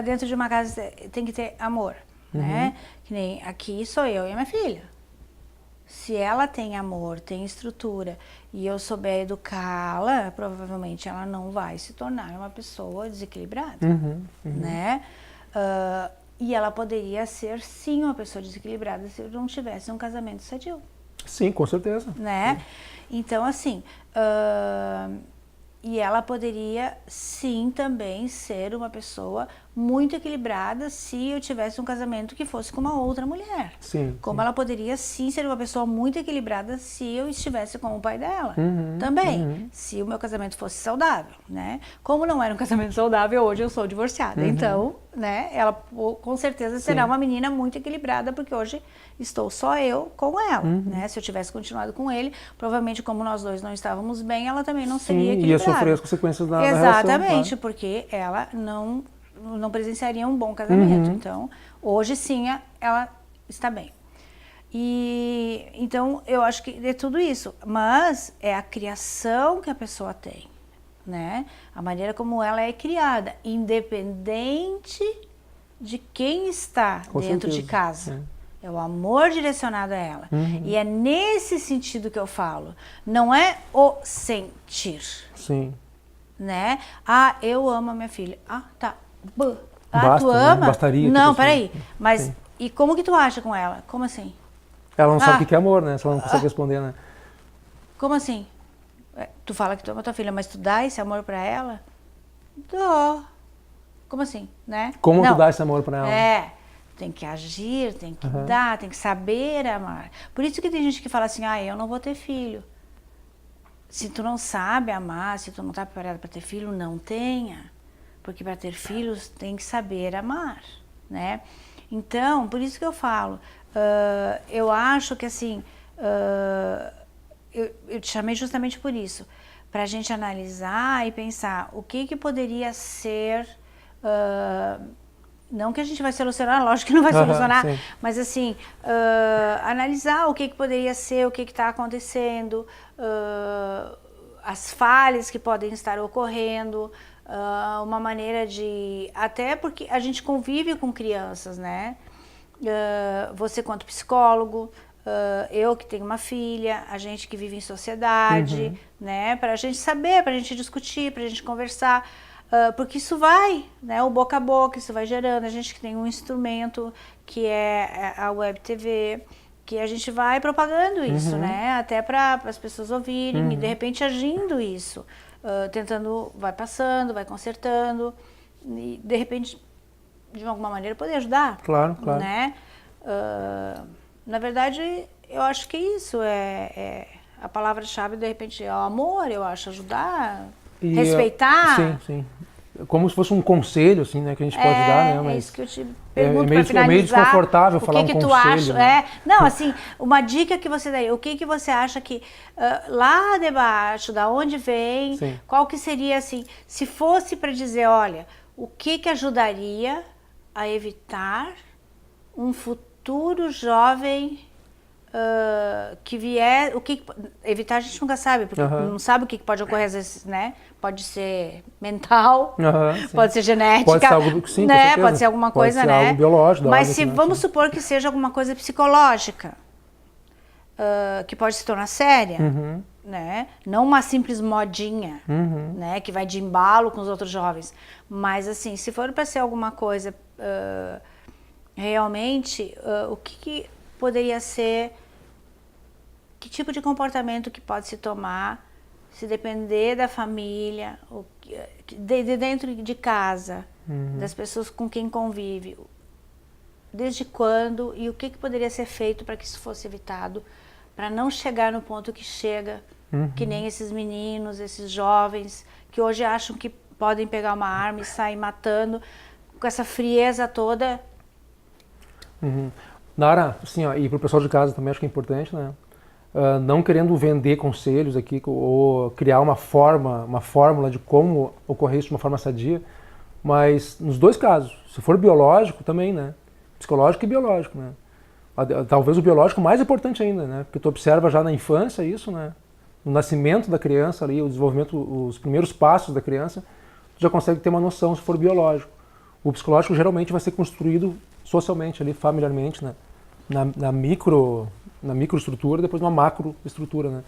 Speaker 1: Dentro de uma casa tem que ter amor, né? Que nem aqui sou eu e a minha filha. Se ela tem amor, tem estrutura e eu souber educá-la, provavelmente ela não vai se tornar uma pessoa desequilibrada, né? E ela poderia ser sim uma pessoa desequilibrada se eu não tivesse um casamento sadio.
Speaker 2: Sim, com certeza.
Speaker 1: Né? Então, assim, e ela poderia sim também ser uma pessoa muito equilibrada se eu tivesse um casamento que fosse com uma outra mulher.
Speaker 2: Sim.
Speaker 1: Como ela poderia sim ser uma pessoa muito equilibrada se eu estivesse com o pai dela. Também, se o meu casamento fosse saudável, né? Como não era um casamento saudável, hoje eu sou divorciada. Então, né, ela com certeza será uma menina muito equilibrada, porque hoje estou só eu com ela, né? Se eu tivesse continuado com ele, provavelmente como nós dois não estávamos bem, ela também não seria equilibrada.
Speaker 2: Ia sofrer as consequências da relação.
Speaker 1: Exatamente, porque ela não presenciaria um bom casamento. Então, hoje sim, ela está bem. E então, eu acho que é tudo isso. Mas é a criação que a pessoa tem, né? A maneira como ela é criada, independente de quem está dentro de casa. É o amor direcionado a ela. E é nesse sentido que eu falo. Não é o sentir.
Speaker 2: Sim.
Speaker 1: Né? Ah, eu amo a minha filha. Ah, tá.
Speaker 2: Basta,
Speaker 1: tu ama?
Speaker 2: Né? Bastaria.
Speaker 1: Não, peraí. Mas e como que tu acha com ela? Como assim?
Speaker 2: Ela não sabe o que é amor, né? Se ela não consegue responder, né?
Speaker 1: Como assim? Tu fala que tu ama tua filha, mas tu dá esse amor pra ela? Dó. Como assim, né?
Speaker 2: Como tu dá esse amor pra ela?
Speaker 1: Tem que agir, tem que dar, tem que saber amar. Por isso que tem gente que fala assim, eu não vou ter filho. Se tu não sabe amar, se tu não tá preparado para ter filho, não tenha. Porque para ter filhos tem que saber amar, né? Então, por isso que eu falo, eu acho que assim, eu te chamei justamente por isso, para a gente analisar e pensar o que poderia ser, não que a gente vai solucionar, lógico que não vai solucionar, mas assim, analisar o que poderia ser, o que está acontecendo, as falhas que podem estar ocorrendo, uma maneira de... Até porque a gente convive com crianças, né? Você quanto psicólogo, eu que tenho uma filha, a gente que vive em sociedade, né? Para a gente saber, para a gente discutir, para a gente conversar, porque isso vai, né? O boca a boca, isso vai gerando. A gente que tem um instrumento que é a Web TV, que a gente vai propagando isso, né? Até para as pessoas ouvirem e de repente agindo isso, tentando, vai passando, vai consertando e de repente de alguma maneira poder ajudar.
Speaker 2: Claro.
Speaker 1: Né? Na verdade, eu acho que isso a palavra-chave, de repente, é o amor, eu acho, ajudar, respeitar.
Speaker 2: Sim. Como se fosse um conselho, assim, né, que a gente pode dar, né? Mas
Speaker 1: é isso que eu te pergunto para finalizar.
Speaker 2: É meio desconfortável falar um conselho.
Speaker 1: Tu acha?
Speaker 2: Né?
Speaker 1: Não, assim, uma dica que você daria, o que você acha que lá debaixo, da onde vem, qual que seria, assim, se fosse para dizer, olha, o que ajudaria a evitar um futuro jovem que vier, evitar a gente nunca sabe, porque não sabe o que pode ocorrer às vezes, né? Pode ser mental, pode ser genética,
Speaker 2: pode ser algo, sim,
Speaker 1: né? Pode ser alguma coisa,
Speaker 2: pode ser algo biológico.
Speaker 1: Mas se vamos supor que seja alguma coisa psicológica, que pode se tornar séria, né? Não uma simples modinha, né? Que vai de embalo com os outros jovens, mas assim, se for para ser alguma coisa realmente, o que poderia ser, que tipo de comportamento que pode se tomar, se depender da família, de dentro de casa, das pessoas com quem convive, desde quando e o que poderia ser feito para que isso fosse evitado, para não chegar no ponto que chega, que nem esses meninos, esses jovens, que hoje acham que podem pegar uma arma e sair matando, com essa frieza toda.
Speaker 2: Nara, assim, ó, e para o pessoal de casa também acho que é importante, né? Não querendo vender conselhos aqui ou criar uma fórmula de como ocorrer isso de uma forma sadia, mas nos dois casos, se for biológico também, né? Psicológico e biológico, né? Talvez o biológico mais importante ainda, né? Porque tu observa já na infância isso, né? No nascimento da criança ali, o desenvolvimento, os primeiros passos da criança, tu já consegue ter uma noção se for biológico. O psicológico geralmente vai ser construído socialmente ali, familiarmente, né? Na microestrutura, depois numa macroestrutura, né?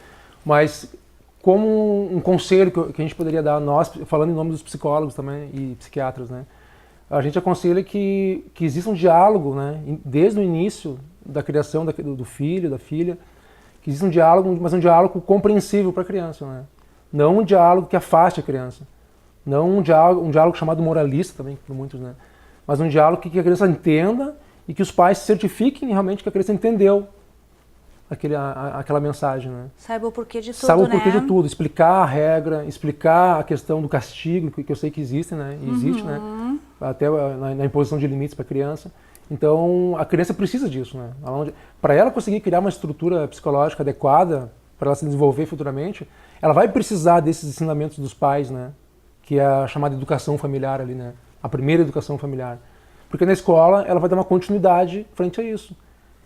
Speaker 2: Mas como um conselho que a gente poderia dar, nós, falando em nome dos psicólogos também e psiquiatras, né? A gente aconselha que exista um diálogo, né? Desde o início da criação do filho, da filha, que exista um diálogo, mas um diálogo compreensível para a criança, né? Não um diálogo que afaste a criança. Não um diálogo chamado moralista também, por muitos, né? Mas um diálogo que a criança entenda e que os pais certifiquem realmente que a criança entendeu aquela mensagem, né?
Speaker 1: Saiba o porquê de tudo,
Speaker 2: Saiba o porquê de tudo, explicar a regra, explicar a questão do castigo, que eu sei que existe, né? Existe, né? Até na imposição de limites para a criança. Então, a criança precisa disso, né? Para ela conseguir criar uma estrutura psicológica adequada para ela se desenvolver futuramente, ela vai precisar desses ensinamentos dos pais, né? Que é a chamada educação familiar ali, né? A primeira educação familiar. Porque na escola ela vai dar uma continuidade frente a isso.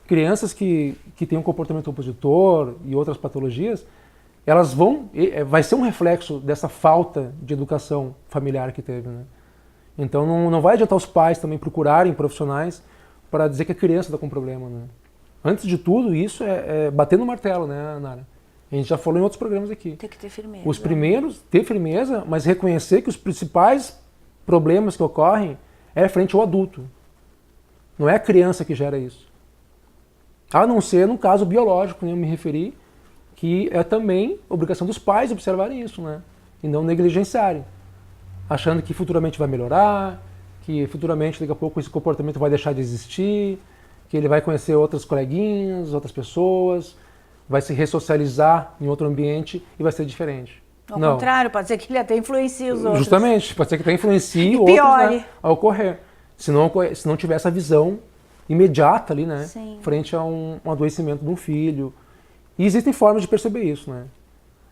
Speaker 2: Crianças que têm um comportamento opositor e outras patologias, vai ser um reflexo dessa falta de educação familiar que teve, né? Então não vai adiantar os pais também procurarem profissionais para dizer que a criança está com problema, né? Antes de tudo, isso é bater no martelo, né, Nara? A gente já falou em outros programas aqui.
Speaker 1: Tem que ter firmeza.
Speaker 2: Os primeiros, ter firmeza, mas reconhecer que os principais problemas que ocorrem é frente ao adulto. Não é a criança que gera isso. A não ser no caso biológico, né, eu me referi, que é também obrigação dos pais observarem isso, né? E não negligenciarem. Achando que futuramente vai melhorar, que futuramente, daqui a pouco, esse comportamento vai deixar de existir, que ele vai conhecer outras coleguinhas, outras pessoas, vai se ressocializar em outro ambiente e vai ser diferente.
Speaker 1: Ao contrário, pode ser que ele até influencie os outros.
Speaker 2: Justamente, pode ser que até influencie outros, né, a ocorrer. Se não tiver essa visão imediata ali, né,
Speaker 1: Sim.
Speaker 2: frente a um adoecimento de um filho E existem formas de perceber isso, né?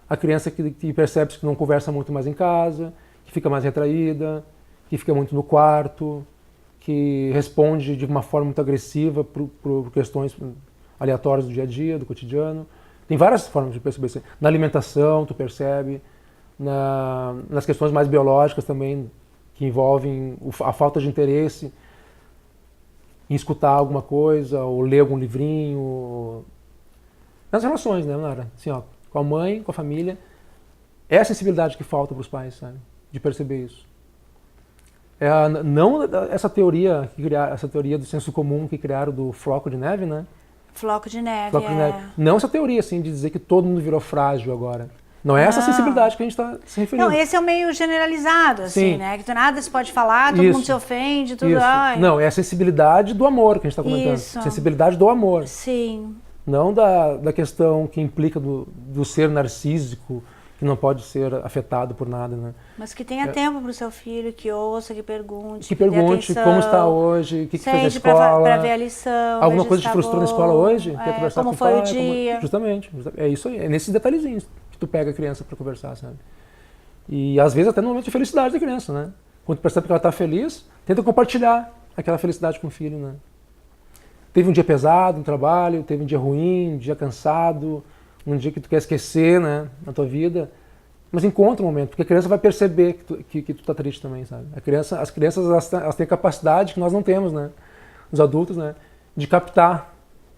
Speaker 2: A criança que percebe que não conversa muito mais em casa, que fica mais retraída, que fica muito no quarto, que responde de uma forma muito agressiva por questões aleatórias do dia a dia, do cotidiano. Tem várias formas de perceber isso. Na alimentação, tu percebe, nas questões mais biológicas também, que envolvem a falta de interesse em escutar alguma coisa, ou ler algum livrinho. Nas relações, né, Nara? Assim, ó, com a mãe, com a família. É a sensibilidade que falta para os pais, sabe? De perceber isso. Não essa teoria do senso comum que criaram do floco de neve, né?
Speaker 1: Floco de neve,
Speaker 2: Floco de neve. Não essa teoria, assim, de dizer que todo mundo virou frágil agora. Não é essa sensibilidade que a gente está se referindo.
Speaker 1: Não, esse é o meio generalizado, assim,
Speaker 2: Sim.
Speaker 1: né? Que do nada se pode falar, todo mundo se ofende, tudo.
Speaker 2: Isso.
Speaker 1: Ai.
Speaker 2: Não, é a sensibilidade do amor que a gente está comentando.
Speaker 1: Isso.
Speaker 2: Sensibilidade do amor.
Speaker 1: Sim.
Speaker 2: Não da questão que implica do ser narcísico, que não pode ser afetado por nada, né?
Speaker 1: Mas que tenha tempo para o seu filho, que ouça, que pergunte.
Speaker 2: Que pergunte como está hoje, o que fez na escola.
Speaker 1: Para ver a lição.
Speaker 2: Alguma coisa te frustrou na escola hoje? Quer conversar
Speaker 1: como
Speaker 2: com
Speaker 1: foi
Speaker 2: o pai?
Speaker 1: o dia.
Speaker 2: Justamente. É isso aí. É nesses detalhezinhos que tu pega a criança para conversar, sabe? E às vezes até no momento de felicidade da criança, né? Quando tu percebe que ela está feliz, tenta compartilhar aquela felicidade com o filho, né? Teve um dia pesado no trabalho, teve um dia ruim, um dia cansado, um dia que tu quer esquecer, né, na tua vida, mas encontra um momento, porque a criança vai perceber que tu tá triste também, sabe? As crianças elas têm a capacidade que nós não temos, né, os adultos, né, de captar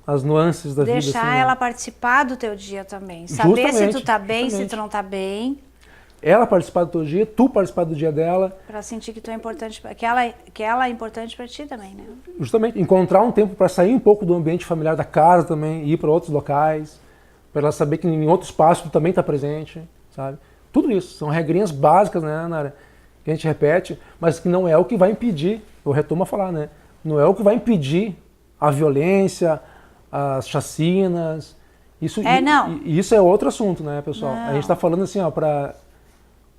Speaker 2: as nuances da vida.
Speaker 1: Deixar
Speaker 2: assim,
Speaker 1: ela
Speaker 2: né?
Speaker 1: participar do teu dia também, saber se tu tá bem, se tu não tá bem.
Speaker 2: Ela participar do teu dia, tu participar do dia dela.
Speaker 1: Para sentir que tu é importante, que ela é importante para ti também, né?
Speaker 2: Justamente, encontrar um tempo para sair um pouco do ambiente familiar da casa também, ir para outros locais, para ela saber que em outro espaço tu também está presente, sabe? Tudo isso, são regrinhas básicas, né, Nara, que a gente repete, mas que não é o que vai impedir, eu retomo a falar, né? Não é o que vai impedir a violência, as chacinas, isso é outro assunto, né, pessoal? Não. A gente está falando assim, ó, para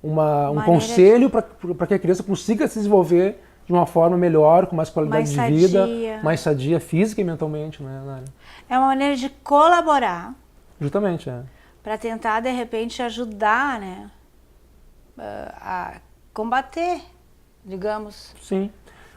Speaker 2: um conselho para que a criança consiga se desenvolver de uma forma melhor, com mais qualidade de vida, mais sadia física e mentalmente, né, Nara?
Speaker 1: É uma maneira de colaborar.
Speaker 2: Justamente, é.
Speaker 1: Para tentar, de repente, ajudar, né, a combater, digamos.
Speaker 2: Sim.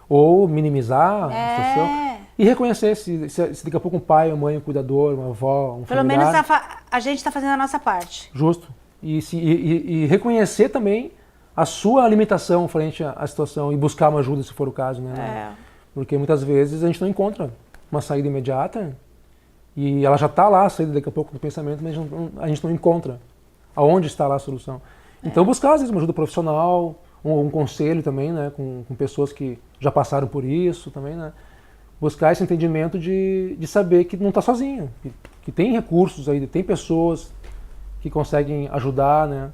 Speaker 2: Ou minimizar a situação. E reconhecer se daqui a pouco um pai, uma mãe, um cuidador, uma avó, um
Speaker 1: Pelo
Speaker 2: familiar...
Speaker 1: menos a gente está fazendo a nossa parte.
Speaker 2: Justo. E reconhecer também a sua limitação frente à situação e buscar uma ajuda se for o caso, né? Porque muitas vezes a gente não encontra uma saída imediata e ela já está lá, a saída daqui a pouco do pensamento, mas a gente não encontra aonde está lá a solução. Então buscar às vezes uma ajuda profissional, um conselho também, né? Com pessoas que já passaram por isso também, né? Buscar esse entendimento de saber que não está sozinho, que tem recursos aí, tem pessoas que conseguem ajudar, né?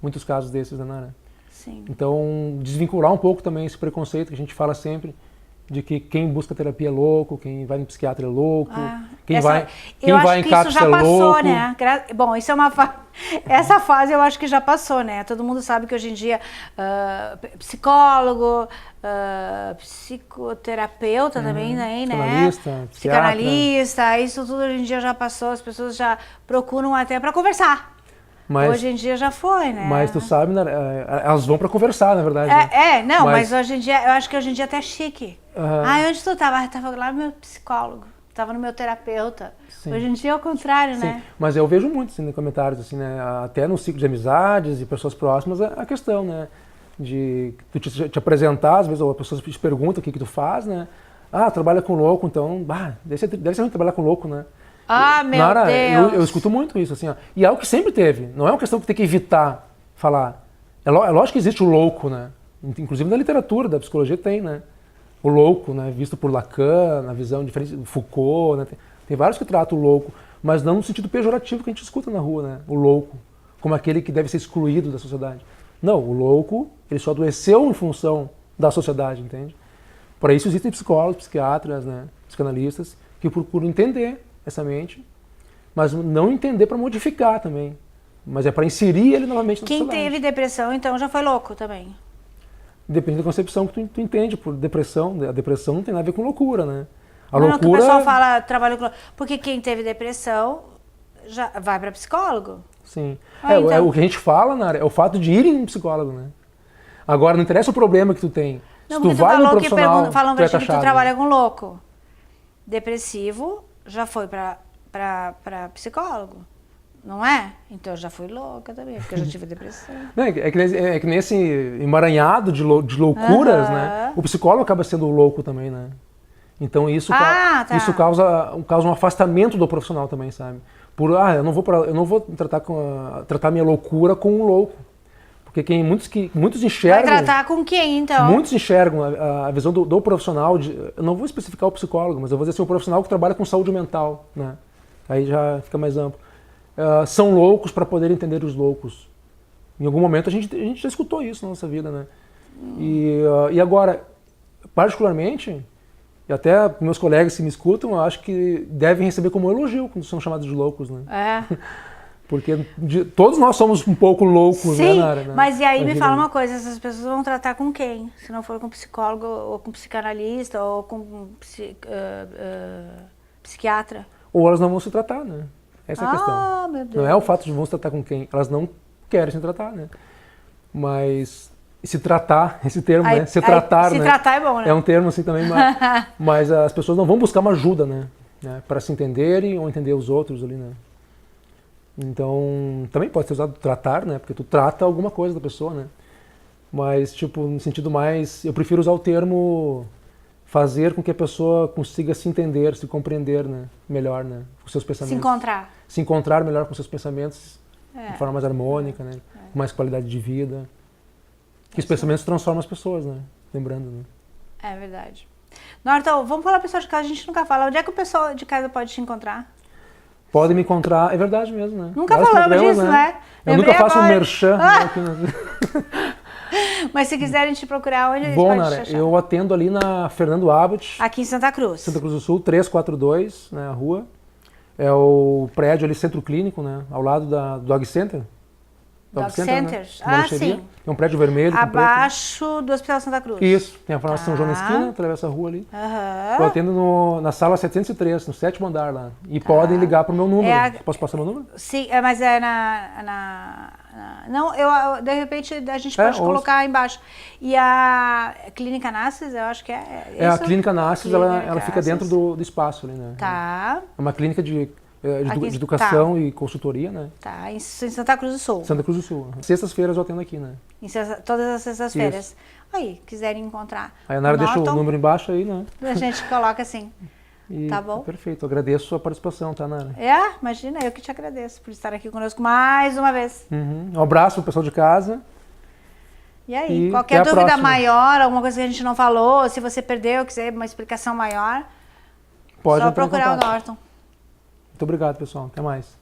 Speaker 2: Muitos casos desses, né, Nara?
Speaker 1: Sim.
Speaker 2: Então, desvincular um pouco também esse preconceito que a gente fala sempre, de que quem busca terapia é louco, quem vai no psiquiatra é louco, quem vai em CAPS é louco.
Speaker 1: Passou, né? Bom, isso é uma essa fase eu acho que já passou, né? Todo mundo sabe que hoje em dia psicólogo, psicoterapeuta também, né? Psicanalista, isso tudo hoje em dia já passou, as pessoas já procuram até para conversar. Mas, hoje em dia já foi, né?
Speaker 2: Mas tu sabe, né, elas vão para conversar, na verdade.
Speaker 1: Mas hoje em dia, eu acho que hoje em dia até é chique. Onde tu tava? Eu tava lá no meu psicólogo, tava no meu terapeuta. Sim. Hoje em dia é o contrário,
Speaker 2: Sim.
Speaker 1: né?
Speaker 2: Mas eu vejo muito assim, em comentários, assim, né? Até no ciclo de amizades e pessoas próximas, a questão, né? De tu te apresentar, às vezes, ou a pessoa te pergunta o que tu faz, né? Trabalha com louco, então, deve ser ruim trabalhar com louco, né?
Speaker 1: Meu Deus!
Speaker 2: Eu escuto muito isso, assim, ó. E é algo que sempre teve. Não é uma questão que tem que evitar falar. É lógico que existe o louco, né? Inclusive na literatura da psicologia tem, né? O louco, né? Visto por Lacan, na visão diferente do Foucault, né? Tem vários que tratam o louco, mas não no sentido pejorativo que a gente escuta na rua, né? O louco, como aquele que deve ser excluído da sociedade. Não, o louco, ele só adoeceu em função da sociedade, entende? Para isso existem psicólogos, psiquiatras, né? Psicanalistas, que procuram entender essa mente, mas não entender para modificar também, mas é para inserir ele novamente na sociedade.
Speaker 1: Quem teve depressão, então, já foi louco também?
Speaker 2: Depende da concepção que tu entende por depressão. A depressão não tem nada a ver com loucura, né? A
Speaker 1: loucura...
Speaker 2: loucura...
Speaker 1: que o pessoal fala, trabalha com... Porque quem teve depressão já vai para psicólogo.
Speaker 2: Sim.
Speaker 1: Então.
Speaker 2: O que a gente fala, Nara, é o fato de ir em um psicólogo, né? Agora, não interessa o problema que tu tem.
Speaker 1: Não,
Speaker 2: Se tu
Speaker 1: porque
Speaker 2: vai no
Speaker 1: falou que
Speaker 2: profissional,
Speaker 1: falam
Speaker 2: tu
Speaker 1: pra
Speaker 2: é
Speaker 1: ti que tu
Speaker 2: taxado.
Speaker 1: trabalha com louco. Depressivo, já foi pra psicólogo. Não é? Então eu já fui louca também, porque eu já tive depressão.
Speaker 2: Não, é que nesse emaranhado de loucuras, né? O psicólogo acaba sendo louco também, né? Então isso causa um afastamento do profissional também, sabe? Eu não vou tratar minha loucura com um louco. Porque muitos enxergam...
Speaker 1: Vai tratar com quem, então?
Speaker 2: Muitos enxergam a visão do profissional, eu não vou especificar o psicólogo, mas eu vou dizer assim, o profissional que trabalha com saúde mental, né? Aí já fica mais amplo. São loucos para poder entender os loucos. Em algum momento a gente já escutou isso na nossa vida, né? E agora, particularmente, e até meus colegas que me escutam, eu acho que devem receber como um elogio quando são chamados de loucos, né? Porque todos nós somos um pouco loucos,
Speaker 1: sim,
Speaker 2: né, Nara?
Speaker 1: Mas e aí me fala uma coisa, essas pessoas vão tratar com quem? Se não for com psicólogo, ou com psicanalista, ou com psiquiatra?
Speaker 2: Ou elas não vão se tratar, né? Essa é a questão.
Speaker 1: Meu Deus.
Speaker 2: Não é o fato de vão se tratar com quem, elas não querem se tratar, né? Mas se tratar, esse termo, né? Se tratar,
Speaker 1: se
Speaker 2: né?
Speaker 1: tratar é bom, né?
Speaker 2: É um termo assim também, mas as pessoas não vão buscar uma ajuda, né? Para se entenderem ou entender os outros ali, né? Então, também pode ser usado tratar, né? Porque tu trata alguma coisa da pessoa, né? Mas, tipo, no sentido mais... Eu prefiro usar o termo fazer com que a pessoa consiga se entender, se compreender, né? Melhor, né? Com seus pensamentos.
Speaker 1: Se encontrar.
Speaker 2: Se encontrar melhor com seus pensamentos de forma mais harmônica, né? Com mais qualidade de vida. Que os pensamentos transformam as pessoas, né? Lembrando, né?
Speaker 1: É verdade. Norton, vamos falar pro pessoal de casa, a gente nunca fala. Onde é que o pessoal de casa pode te encontrar?
Speaker 2: Podem me encontrar, é verdade mesmo, né?
Speaker 1: Nunca falamos disso, né?
Speaker 2: Eu nunca faço um merchan. Né?
Speaker 1: Mas se quiserem te procurar, onde eles
Speaker 2: podem
Speaker 1: te
Speaker 2: achar?
Speaker 1: achar?
Speaker 2: Eu atendo ali na Fernando Abbott.
Speaker 1: Aqui em Santa Cruz.
Speaker 2: Santa Cruz do Sul, 342, né, a rua. É o prédio ali, Centro Clínico, né? Ao lado da Dog Center.
Speaker 1: Dog Center?
Speaker 2: Né?
Speaker 1: Sim.
Speaker 2: É um prédio vermelho.
Speaker 1: Abaixo do Hospital Santa Cruz.
Speaker 2: Isso, tem a farmácia São João na esquina, atravessa a rua ali. Eu atendo na sala 703, no 7º andar lá. E podem ligar para o meu número. Posso passar meu número?
Speaker 1: Sim, mas é não, de repente a gente pode colocar embaixo. E a Clínica Nassis, eu acho que é isso?
Speaker 2: A Clínica Nassis, ela fica dentro do espaço ali, né?
Speaker 1: Tá.
Speaker 2: É uma clínica de educação e consultoria, né?
Speaker 1: Tá, em Santa Cruz do Sul.
Speaker 2: Santa Cruz do Sul. Sextas-feiras eu atendo aqui, né?
Speaker 1: Todas as sextas-feiras. Aí, quiserem encontrar.
Speaker 2: Aí a Nara deixa o número embaixo aí, né?
Speaker 1: A gente coloca assim. Tá bom?
Speaker 2: Perfeito, agradeço a sua participação, tá, Nara?
Speaker 1: Imagina, eu que te agradeço por estar aqui conosco mais uma vez.
Speaker 2: Um abraço pro pessoal de casa.
Speaker 1: E aí, qualquer dúvida maior, alguma coisa que a gente não falou, se você perdeu, quiser uma explicação maior,
Speaker 2: pode
Speaker 1: só procurar o Norton.
Speaker 2: Muito obrigado, pessoal. Até mais.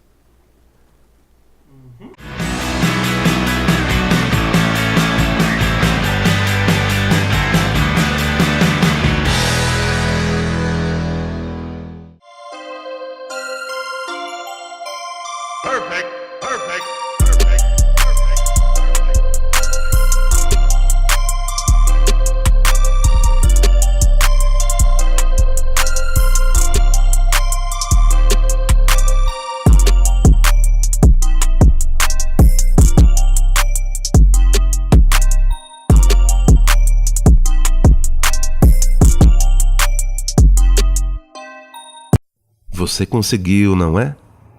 Speaker 6: Você conseguiu, não é?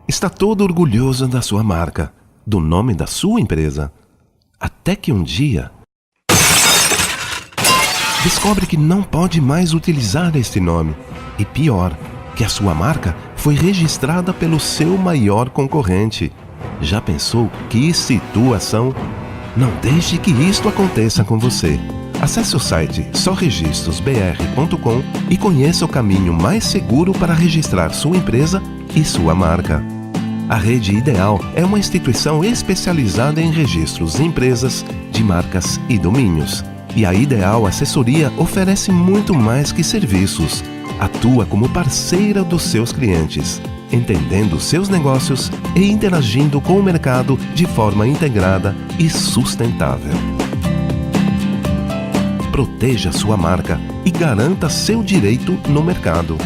Speaker 6: Está todo orgulhoso da sua marca, do nome da sua empresa. Até que um dia descobre que não pode mais utilizar este nome. E pior, que a sua marca foi registrada pelo seu maior concorrente. Já pensou que situação? Não deixe que isto aconteça com você. Acesse o site soregistrosbr.com e conheça o caminho mais seguro para registrar sua empresa e sua marca. A Rede Ideal é uma instituição especializada em registros de empresas, de marcas e domínios. E a Ideal Assessoria oferece muito mais que serviços. Atua como parceira dos seus clientes, entendendo seus negócios e interagindo com o mercado de forma integrada e sustentável. Proteja sua marca e garanta seu direito no mercado.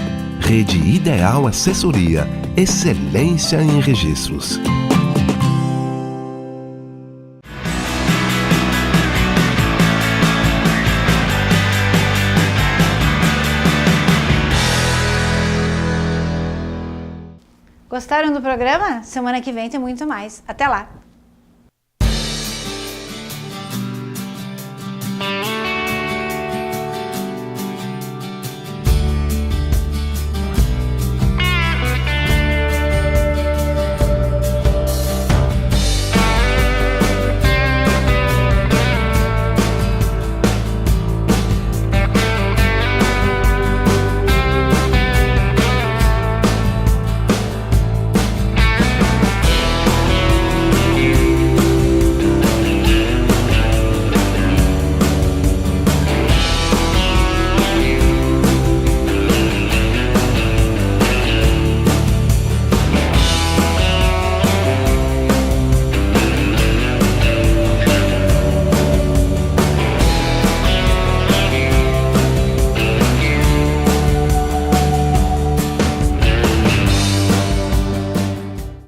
Speaker 6: Rede Ideal Assessoria, excelência em registros.
Speaker 1: Gostaram do programa? Semana que vem tem muito mais. Até lá!